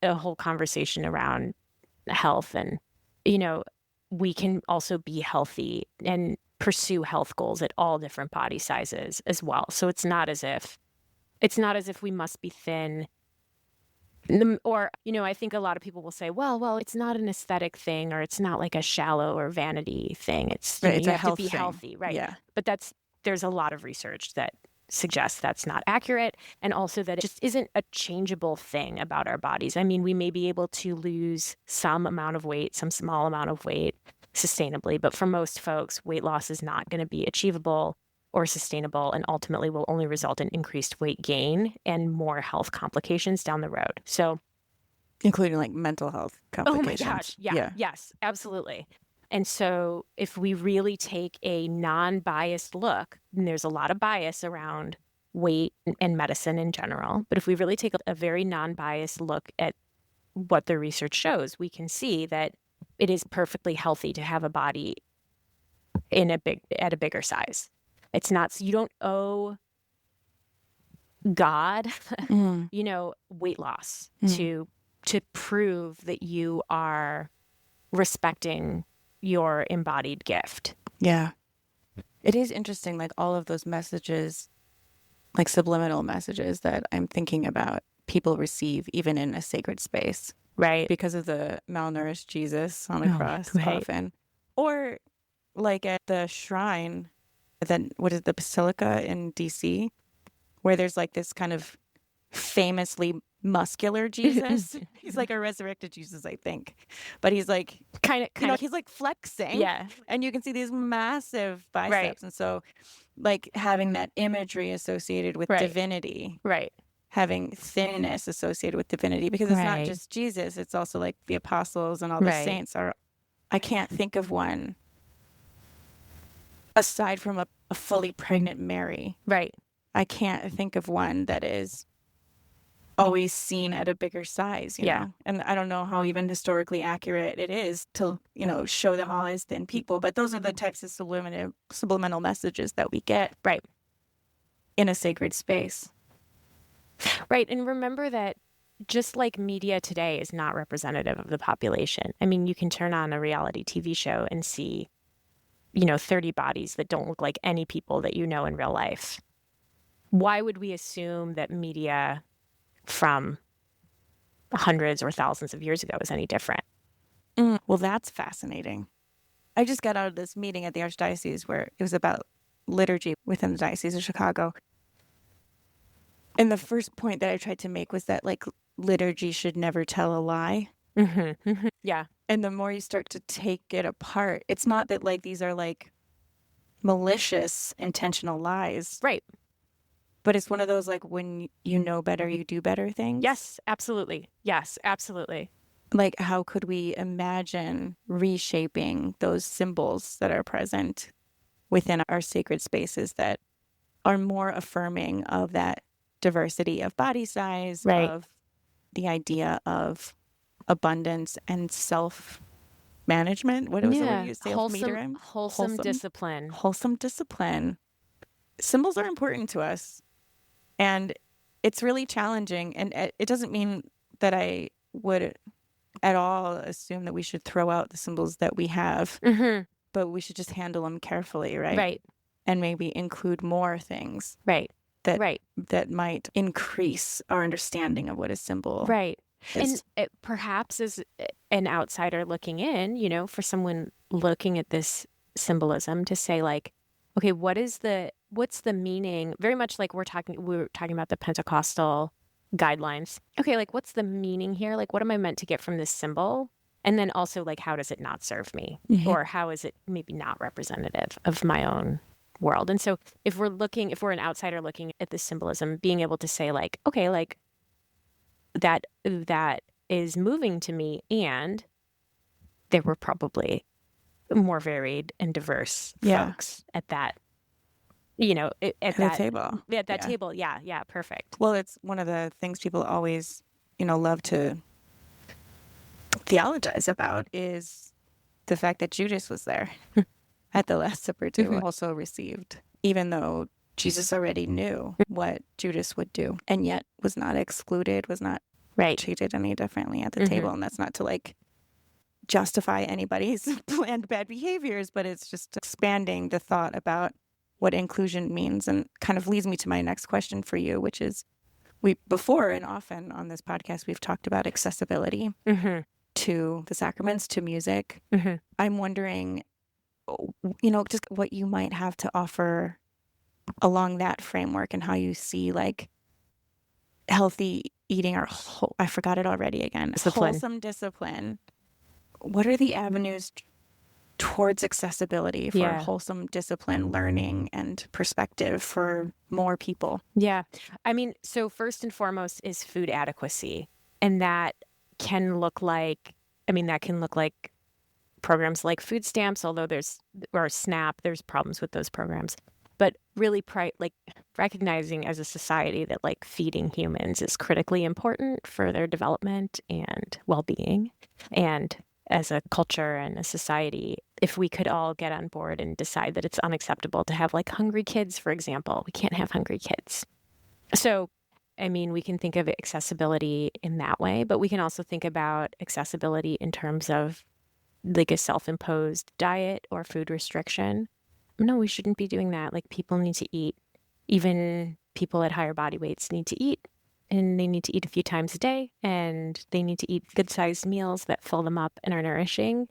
a whole conversation around health, and we can also be healthy and pursue health goals at all different body sizes as well. So it's not as if we must be thin. Or, I think a lot of people will say, well, it's not an aesthetic thing, or it's not like a shallow or vanity thing. It's you have to be healthy, right? Yeah. But there's a lot of research that suggests that's not accurate, and also that it just isn't a changeable thing about our bodies. I mean, we may be able to lose some amount of weight, some small amount of weight sustainably, but for most folks, weight loss is not going to be achievable or sustainable, and ultimately will only result in increased weight gain and more health complications down the road. So, including like mental health complications. Oh my gosh. Yeah. Yes, absolutely. And so if we really take a non-biased look, and there's a lot of bias around weight and medicine in general, but if we really take a very non-biased look at what the research shows, we can see that it is perfectly healthy to have a body at a bigger size. It's not, you don't owe God, weight loss to to prove that you are respecting your embodied gift. Yeah. It is interesting, like all of those messages, like subliminal messages that I'm thinking about people receive even in a sacred space. Right. Because of the malnourished Jesus on the cross often. Or like at the shrine, then what is the Basilica in DC, where there's like this kind of famously muscular Jesus. He's like a resurrected Jesus, I think. But he's like kind of he's like flexing. Yeah. And you can see these massive biceps. Right. And so like having that imagery associated with divinity. Right. Having thinness associated with divinity, because it's not just Jesus, it's also like the apostles and all the saints are. I can't think of one aside from a fully pregnant Mary. Right. I can't think of one that is always seen at a bigger size, you know? And I don't know how even historically accurate it is to, show them all as thin people, but those are the types of subliminal messages that we get in a sacred space. Right. And remember that just like media today is not representative of the population. I mean, you can turn on a reality TV show and see, 30 bodies that don't look like any people that you know in real life. Why would we assume that media from hundreds or thousands of years ago is any different? Well, that's fascinating. I just got out of this meeting at the Archdiocese where it was about liturgy within the Diocese of Chicago. And the first point that I tried to make was that, like, liturgy should never tell a lie. Yeah. And the more you start to take it apart, it's not that, like, these are, like, malicious, intentional lies. Right. But it's one of those, like, when you know better, you do better things. Yes, absolutely. Yes, absolutely. Like, how could we imagine reshaping those symbols that are present within our sacred spaces that are more affirming of that diversity of body size, of the idea of abundance and self-management? What was the word you say? Wholesome discipline. Wholesome discipline. Symbols are important to us. And it's really challenging. And it doesn't mean that I would at all assume that we should throw out the symbols that we have, but we should just handle them carefully, right? Right. And maybe include more things. Right. That might increase our understanding of what a symbol is. And it perhaps as an outsider looking in, for someone looking at this symbolism to say, like, okay, what's the meaning? Very much like we were talking about the Pentecostal guidelines. Okay, like, what's the meaning here? Like, what am I meant to get from this symbol? And then also, like, how does it not serve me? Or how is it maybe not representative of my own world? And so if we're an outsider looking at this symbolism, being able to say, like, okay, like, that is moving to me, and there were probably more varied and diverse folks at that, at that table. At that table. Yeah, perfect. Well, it's one of the things people always, love to theologize about is the fact that Judas was there at the Last Supper too, also received, even though Jesus already knew what Judas would do, and yet was not excluded, was not treated any differently at the table. And that's not to, like, justify anybody's planned bad behaviors, but it's just expanding the thought about what inclusion means, and kind of leads me to my next question for you, which is, before and often on this podcast, we've talked about accessibility to the sacraments, to music. I'm wondering, just what you might have to offer along that framework, and how you see, like, healthy eating, or I forgot it already again. Wholesome discipline. What are the avenues towards accessibility for wholesome discipline, learning, and perspective for more people? Yeah. I mean, so first and foremost is food adequacy. And that can look like programs like food stamps, although or SNAP, there's problems with those programs. But really recognizing as a society that, like, feeding humans is critically important for their development and well-being. And as a culture and a society, if we could all get on board and decide that it's unacceptable to have, like, hungry kids, for example, we can't have hungry kids. So I mean, we can think of accessibility in that way, but we can also think about accessibility in terms of like a self-imposed diet or food restriction. No, we shouldn't be doing that. Like people need to eat. Even people at higher body weights need to eat, and they need to eat a few times a day, and they need to eat good-sized meals that fill them up and are nourishing.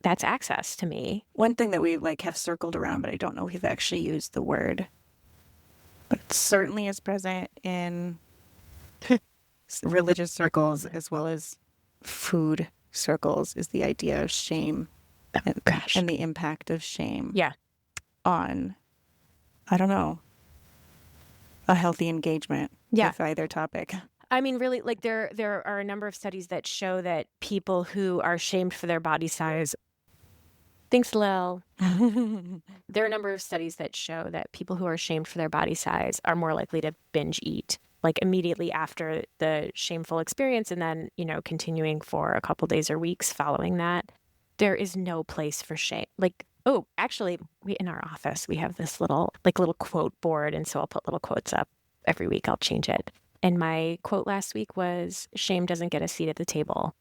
That's access to me. One thing that we like have circled around, but I don't know if we've actually used the word, but it certainly is present in religious circles as well as food circles, is the idea of shame and the impact of shame Yeah. on, I don't know, a healthy engagement with either topic. I mean, really, like there are a number of studies that show that people who are shamed for their body size. Thanks, Lil. There are a number of studies that show that people who are shamed for their body size are more likely to binge eat, like immediately after the shameful experience, and then, you know, continuing for a couple days or weeks following that. There is no place for shame. Like, oh, actually, we in our office we have this little quote board, and so I'll put little quotes up every week. I'll change it. And my quote last week was, "Shame doesn't get a seat at the table."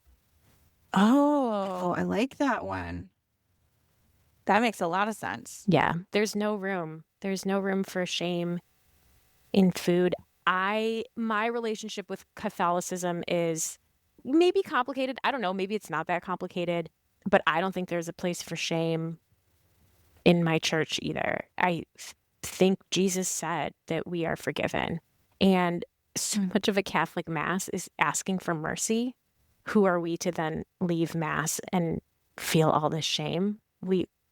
Oh, I like that one. That makes a lot of sense. Yeah, there's no room. There's no room for shame in food. My relationship with Catholicism is maybe complicated. I don't know, maybe it's not that complicated, but I don't think there's a place for shame in my church either. I think Jesus said that we are forgiven. And so much of a Catholic Mass is asking for mercy. Who are we to then leave Mass and feel all this shame?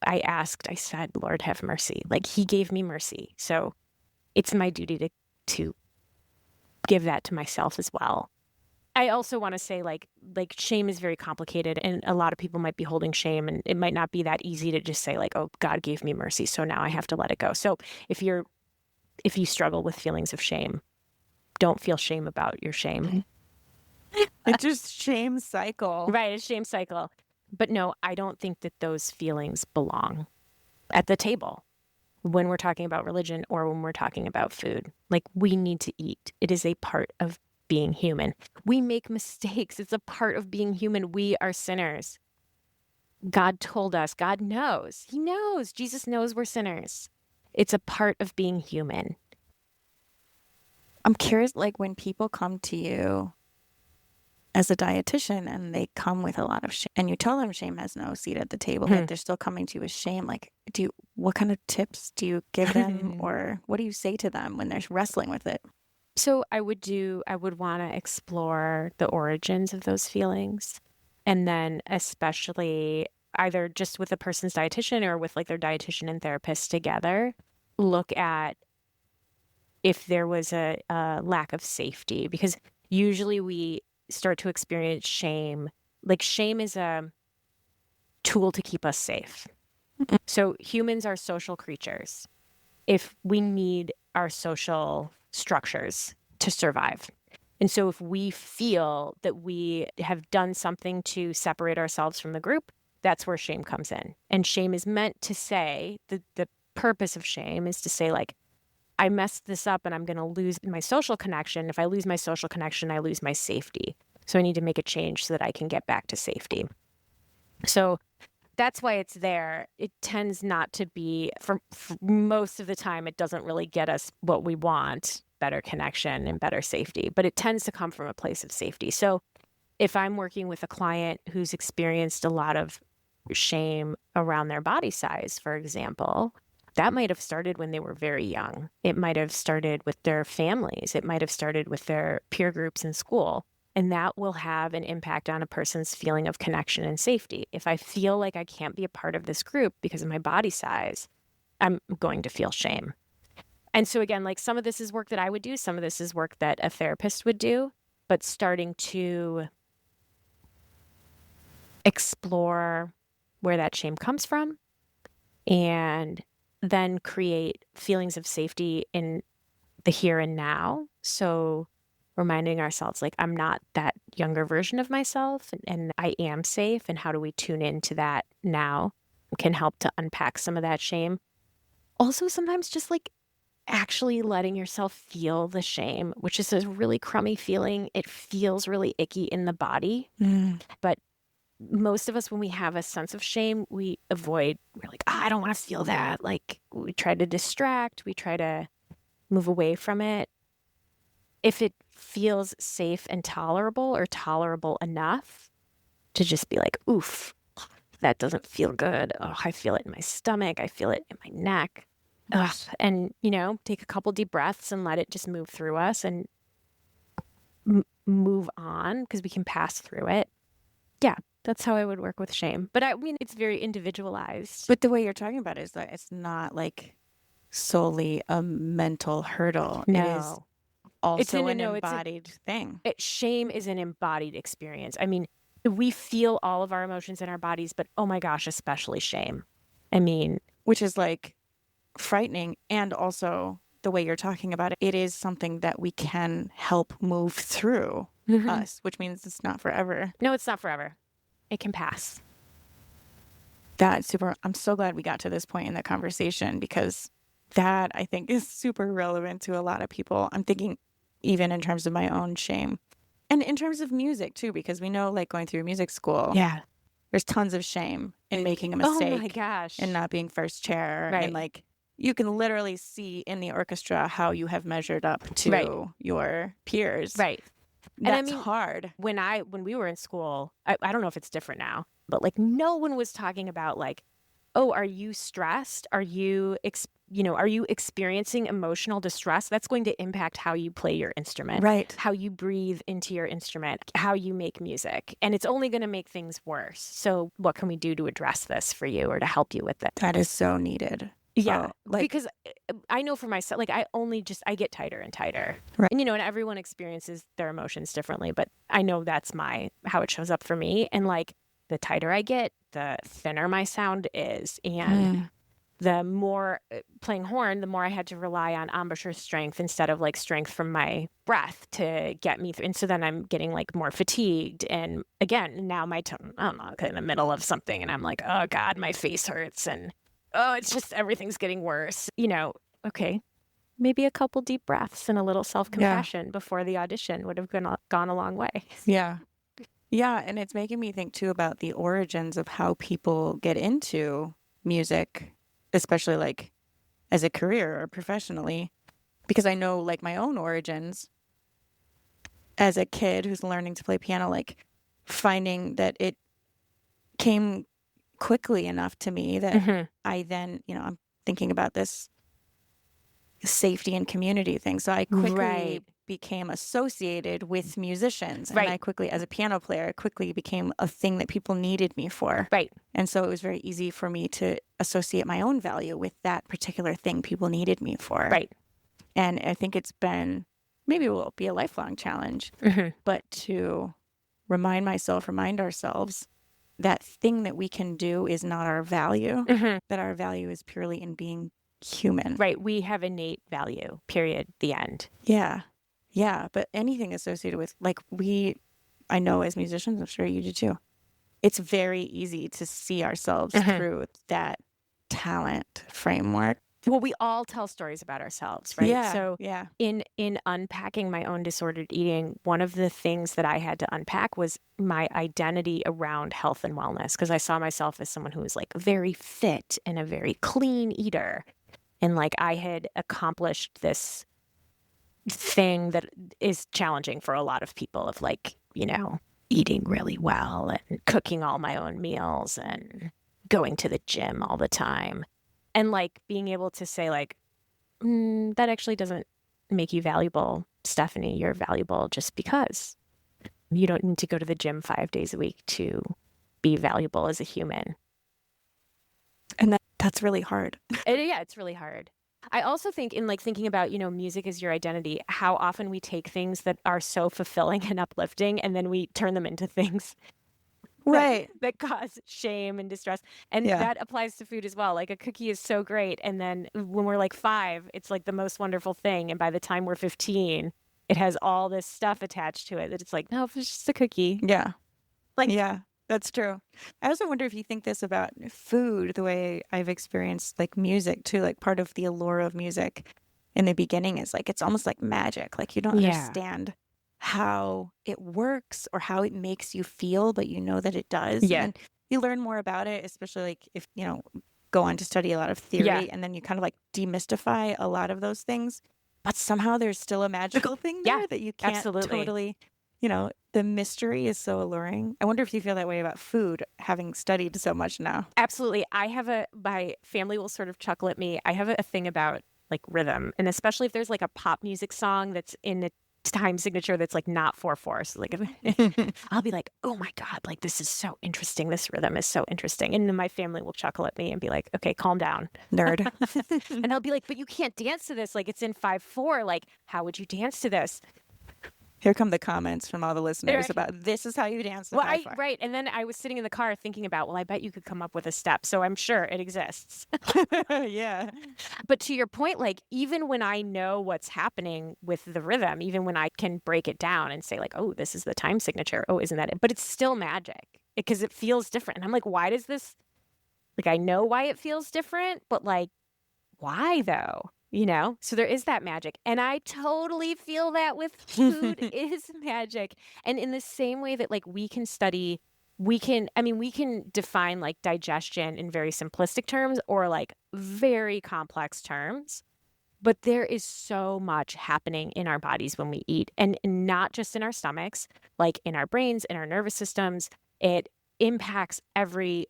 I said, Lord, have mercy. Like he gave me mercy. So it's my duty to give that to myself as well. I also want to say like shame is very complicated, and a lot of people might be holding shame, and it might not be that easy to just say like, oh, God gave me mercy, so now I have to let it go. So if you struggle with feelings of shame, don't feel shame about your shame. It's just shame cycle. Right, it's shame cycle. But no, I don't think that those feelings belong at the table when we're talking about religion or when we're talking about food. Like we need to eat. It is a part of being human. We make mistakes. It's a part of being human. We are sinners. God told us. God knows. He knows. Jesus knows we're sinners. It's a part of being human. I'm curious, like when people come to you as a dietitian and they come with a lot of shame and you tell them shame has no seat at the table, but they're still coming to you with shame. Like, what kind of tips do you give them or what do you say to them when they're wrestling with it? So I would want to explore the origins of those feelings. And then especially either just with a person's dietitian or with like their dietitian and therapist together, look at if there was a lack of safety, because usually we start to experience shame. Like shame is a tool to keep us safe. So humans are social creatures. If we need our social structures to survive. And so if we feel that we have done something to separate ourselves from the group, that's where shame comes in. And shame is meant to say, the purpose of shame is to say like, I messed this up and I'm going to lose my social connection. If I lose my social connection, I lose my safety. So I need to make a change so that I can get back to safety. So that's why it's there. It tends not to be, for most of the time, it doesn't really get us what we want, better connection and better safety, but it tends to come from a place of safety. So if I'm working with a client who's experienced a lot of shame around their body size, for example, that might have started when they were very young. It might have started with their families. It might have started with their peer groups in school. And that will have an impact on a person's feeling of connection and safety. If I feel like I can't be a part of this group because of my body size, I'm going to feel shame. And so again, like some of this is work that I would do. Some of this is work that a therapist would do, but starting to explore where that shame comes from and then create feelings of safety in the here and now. So reminding ourselves, like, I'm not that younger version of myself and I am safe. And how do we tune into that now can help to unpack some of that shame. Also, sometimes just like actually letting yourself feel the shame, which is a really crummy feeling. It feels really icky in the body. But most of us, when we have a sense of shame, we avoid. We're like, I don't want to feel that. Like, we try to distract, we try to move away from it. If it feels safe and tolerable, or tolerable enough to just be like, oof, that doesn't feel good. Oh, I feel it in my stomach. I feel it in my neck. Ugh. And, take a couple deep breaths and let it just move through us and move on, because we can pass through it. Yeah, that's how I would work with shame. But I mean, it's very individualized. But the way you're talking about it is that it's not like solely a mental hurdle. No. It is also an embodied thing. Shame is an embodied experience. I mean, we feel all of our emotions in our bodies, but oh my gosh, especially shame. I mean, which is like frightening. And also the way you're talking about it, it is something that we can help move through us, which means it's not forever. No, it's not forever. It can pass. That's super. I'm so glad we got to this point in the conversation, because that, I think, is super relevant to a lot of people. I'm thinking even in terms of my own shame, and in terms of music too, because we know, like, going through music school, there's tons of shame in making a mistake. Oh my gosh. And not being first chair. Right. And like, you can literally see in the orchestra how you have measured up to your peers. Right. That's hard. When we were in school, I don't know if it's different now, but like, no one was talking about like, oh, are you stressed? Are you experiencing emotional distress? That's going to impact how you play your instrument, right? How you breathe into your instrument, how you make music. And it's only going to make things worse. So what can we do to address this for you, or to help you with it? That is so needed. Yeah, because I know for myself, like, I get tighter and tighter. Right. And, and everyone experiences their emotions differently, but I know that's how it shows up for me. And like, the tighter I get, the thinner my sound is. And the more playing horn, the more I had to rely on embouchure strength instead of like strength from my breath to get me through. And so then I'm getting like more fatigued. And again, now my tone, I don't know, in the middle of something, and I'm like, oh God, my face hurts. And oh, it's just, everything's getting worse. Okay, maybe a couple deep breaths and a little self-compassion before the audition would have gone a long way. Yeah. Yeah. And it's making me think too about the origins of how people get into music, especially like as a career or professionally, because I know, like, my own origins as a kid who's learning to play piano, like finding that it came quickly enough to me that I then, I'm thinking about this safety and community thing. So I quickly became associated with musicians. And I quickly, as a piano player, quickly became a thing that people needed me for. Right. And so it was very easy for me to associate my own value with that particular thing people needed me for. Right. And I think maybe it will be a lifelong challenge, but to remind ourselves that thing that we can do is not our value, that our value is purely in being human. Right. We have innate value, period, the end. Yeah. Yeah. But anything associated with, like, I know as musicians, I'm sure you do too, it's very easy to see ourselves through that talent framework. Well, we all tell stories about ourselves, right? Yeah. So in unpacking my own disordered eating, one of the things that I had to unpack was my identity around health and wellness, because I saw myself as someone who was like very fit and a very clean eater. And like, I had accomplished this thing that is challenging for a lot of people, of like, eating really well and cooking all my own meals and going to the gym all the time. And like, being able to say like, that actually doesn't make you valuable, Stephanie. You're valuable just because. You don't need to go to the gym 5 days a week to be valuable as a human. And that's really hard. It's really hard. I also think, in like thinking about, music as your identity, how often we take things that are so fulfilling and uplifting, and then we turn them into things that cause shame and distress. And that applies to food as well. Like, a cookie is so great, and then when we're like 5, it's like the most wonderful thing, and by the time we're 15, it has all this stuff attached to it that it's like, no, it's just a cookie. Yeah. That's true. I also wonder if you think this about food, the way I've experienced like music too, like part of the allure of music in the beginning is like, it's almost like magic. Like you don't Yeah. understand how it works or how it makes you feel, but you know that it does. Yeah. And then you learn more about it, especially like if, go on to study a lot of theory, Yeah. and then you kind of like demystify a lot of those things. But somehow there's still a magical thing there Yeah, that you can't absolutely. totally, the mystery is so alluring. I wonder if you feel that way about food, having studied so much now. Absolutely. My family will sort of chuckle at me. I have a thing about like rhythm, and especially if there's like a pop music song that's in a time signature that's like not 4/4. So like I'll be like, oh my God, like this is so interesting. This rhythm is so interesting. And then my family will chuckle at me and be like, okay, calm down. Nerd. And I'll be like, but you can't dance to this. Like it's in 5/4. Like, how would you dance to this? Here come the comments from all the listeners Right. about this is how you dance the Well, 5/4. right. And then I was sitting in the car thinking about, well, I bet you could come up with a step. So I'm sure it exists. Yeah. But to your point, like even when I know what's happening with the rhythm, even when I can break it down and say like, oh, this is the time signature. Oh, isn't that it? But it's still magic because it feels different. And I'm like, why does this, like, I know why it feels different, but like, why though? So there is that magic. And I totally feel that with food is magic. And in the same way that like we can define like digestion in very simplistic terms or like very complex terms. But there is so much happening in our bodies when we eat, and not just in our stomachs, like in our brains, in our nervous systems. It impacts every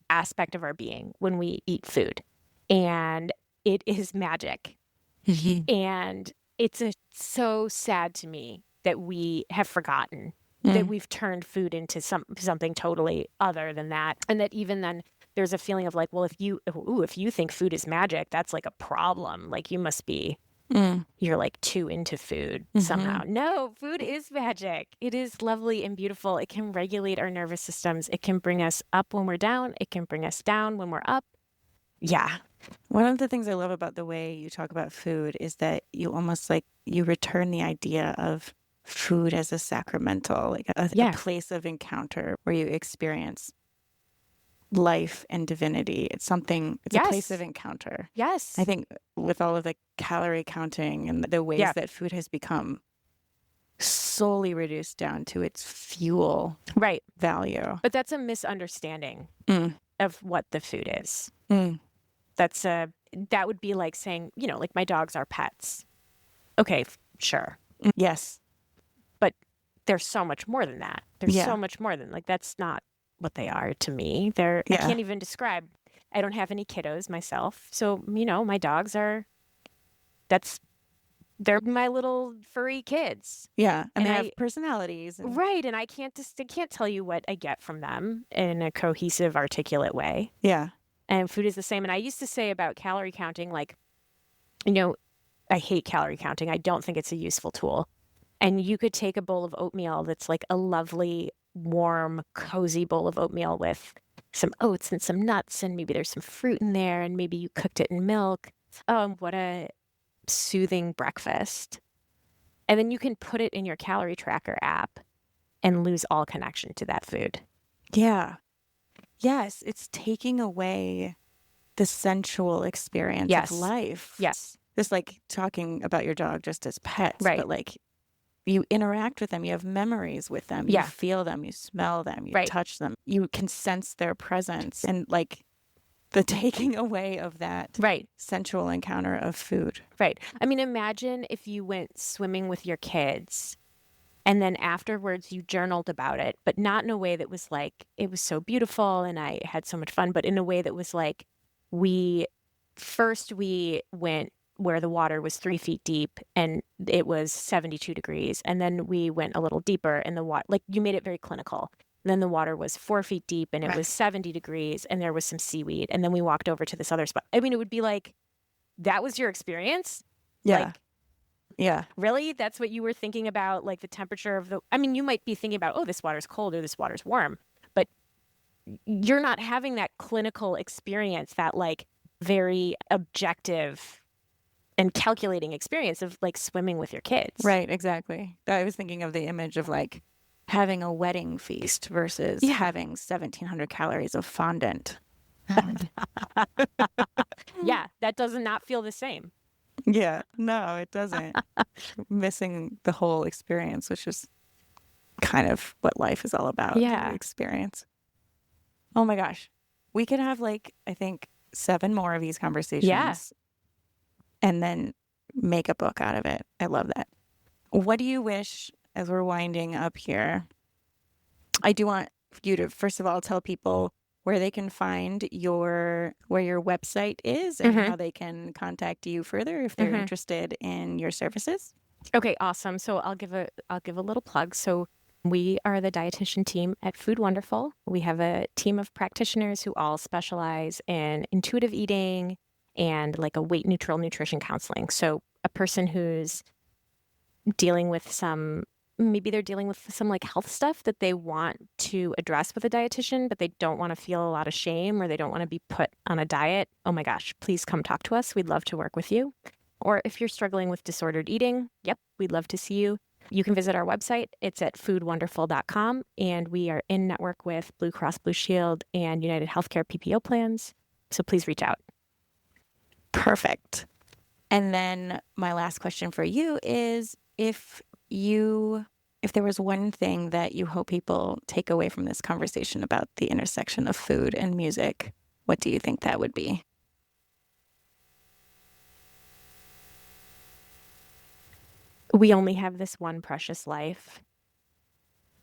aspect of our being when we eat food. And it is magic. And it's so sad to me that we have forgotten that we've turned food into something totally other than that. And that even then there's a feeling of like, well, if you think food is magic, that's like a problem. Like you must be, you're like too into food somehow. No, food is magic. It is lovely and beautiful. It can regulate our nervous systems. It can bring us up when we're down. It can bring us down when we're up. Yeah. One of the things I love about the way you talk about food is that you almost like you return the idea of food as a sacramental, like a place of encounter where you experience life and divinity. It's a place of encounter. Yes. I think with all of the calorie counting and the ways that food has become solely reduced down to its fuel value. But that's a misunderstanding of what the food is. That would be like saying, like my dogs are pets. Okay, sure. Yes. But there's so much more than that. There's so much more than like, that's not what they are to me. I can't even describe. I don't have any kiddos myself. So, my dogs they're my little furry kids. Yeah. And they have personalities. Right. And I can't tell you what I get from them in a cohesive, articulate way. Yeah. And food is the same. And I used to say about calorie counting, like, I hate calorie counting. I don't think it's a useful tool. And you could take a bowl of oatmeal that's like a lovely, warm, cozy bowl of oatmeal with some oats and some nuts, and maybe there's some fruit in there, and maybe you cooked it in milk. What a soothing breakfast. And then you can put it in your calorie tracker app and lose all connection to that food. Yeah. Yes, it's taking away the sensual experience of life. Yes. Just like talking about your dog just as pets, right. But like you interact with them, you have memories with them, you feel them, you smell them, you touch them, you can sense their presence, and like the taking away of that sensual encounter of food. Right. I mean, imagine if you went swimming with your kids and then afterwards you journaled about it, but not in a way that was like, it was so beautiful and I had so much fun, but in a way that was like, we went where the water was 3 feet deep and it was 72 degrees. And then we went a little deeper in the water, like you made it very clinical. And then the water was 4 feet deep and it was 70 degrees and there was some seaweed. And then we walked over to this other spot. I mean, it would be like, that was your experience? Yeah. Like, yeah. Really? That's what you were thinking about, like the temperature of you might be thinking about, oh, this water's cold or this water's warm, but you're not having that clinical experience, that like very objective and calculating experience of like swimming with your kids. Right, exactly. I was thinking of the image of like having a wedding feast versus having 1,700 calories of fondant. Yeah, that does not feel the same. Yeah, no, it doesn't. Missing the whole experience, which is kind of what life is all about, Yeah. the experience. Oh my gosh. We could have like, I think 7 more of these conversations and then make a book out of it. I love that. What do you wish, as we're winding up here? I do want you to, first of all, tell people where they can find where your website is and how they can contact you further if they're interested in your services. Okay, awesome. So I'll give a little plug. So we are the dietitian team at Food Wonderful. We have a team of practitioners who all specialize in intuitive eating and like a weight neutral nutrition counseling. So a person who's dealing with maybe they're dealing with some like health stuff that they want to address with a dietitian, but they don't want to feel a lot of shame or they don't want to be put on a diet. Oh my gosh, please come talk to us. We'd love to work with you. Or if you're struggling with disordered eating, yep, we'd love to see you. You can visit our website. It's at foodwonderful.com. And we are in network with Blue Cross Blue Shield and United Healthcare PPO plans. So please reach out. Perfect. And then my last question for you is if there was one thing that you hope people take away from this conversation about the intersection of food and music, what do you think that would be? We only have this one precious life.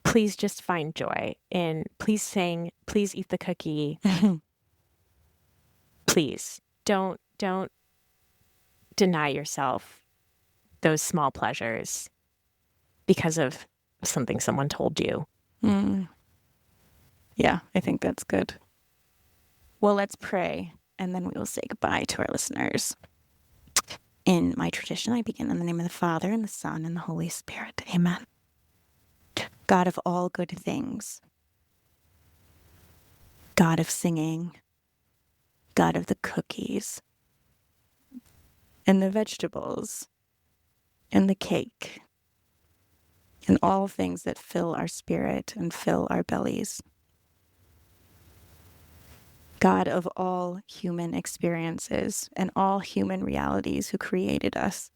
Please just find joy in please sing, please eat the cookie. Please don't deny yourself those small pleasures because of something someone told you. Yeah, I think that's good. Well, let's pray, and then we will say goodbye to our listeners. In my tradition, I begin in the name of the Father, and the Son, and the Holy Spirit. Amen. God of all good things, God of singing, God of the cookies, and the vegetables, and the cake, and all things that fill our spirit and fill our bellies. God of all human experiences and all human realities who created us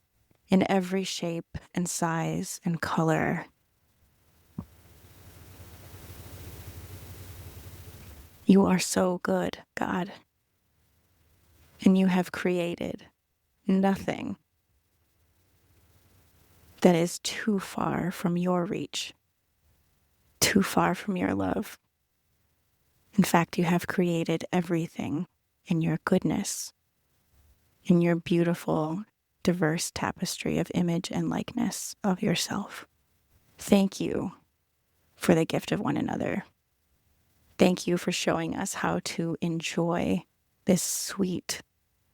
in every shape and size and color. You are so good, God, and you have created nothing that is too far from your reach, too far from your love. In fact, you have created everything in your goodness, in your beautiful, diverse tapestry of image and likeness of yourself. Thank you for the gift of one another. Thank you for showing us how to enjoy this sweet,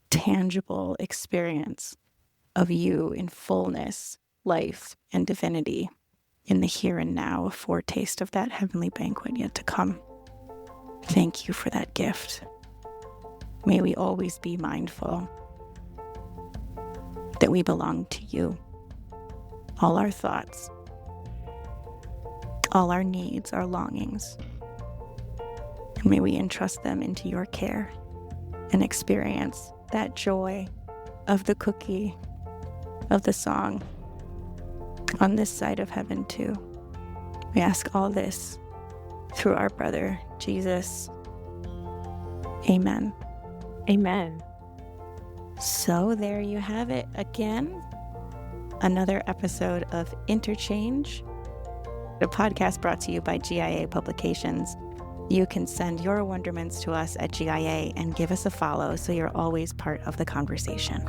tangible experience of you in fullness, life, and divinity in the here and now, a foretaste of that heavenly banquet yet to come. Thank you for that gift. May we always be mindful that we belong to you. All our thoughts, all our needs, our longings, and may we entrust them into your care and experience that joy of the cookie, of the song on this side of heaven too. We ask all this through our brother, Jesus. Amen. Amen. So there you have it again. Another episode of Interchange, a podcast brought to you by GIA Publications. You can send your wonderments to us at GIA and give us a follow so you're always part of the conversation.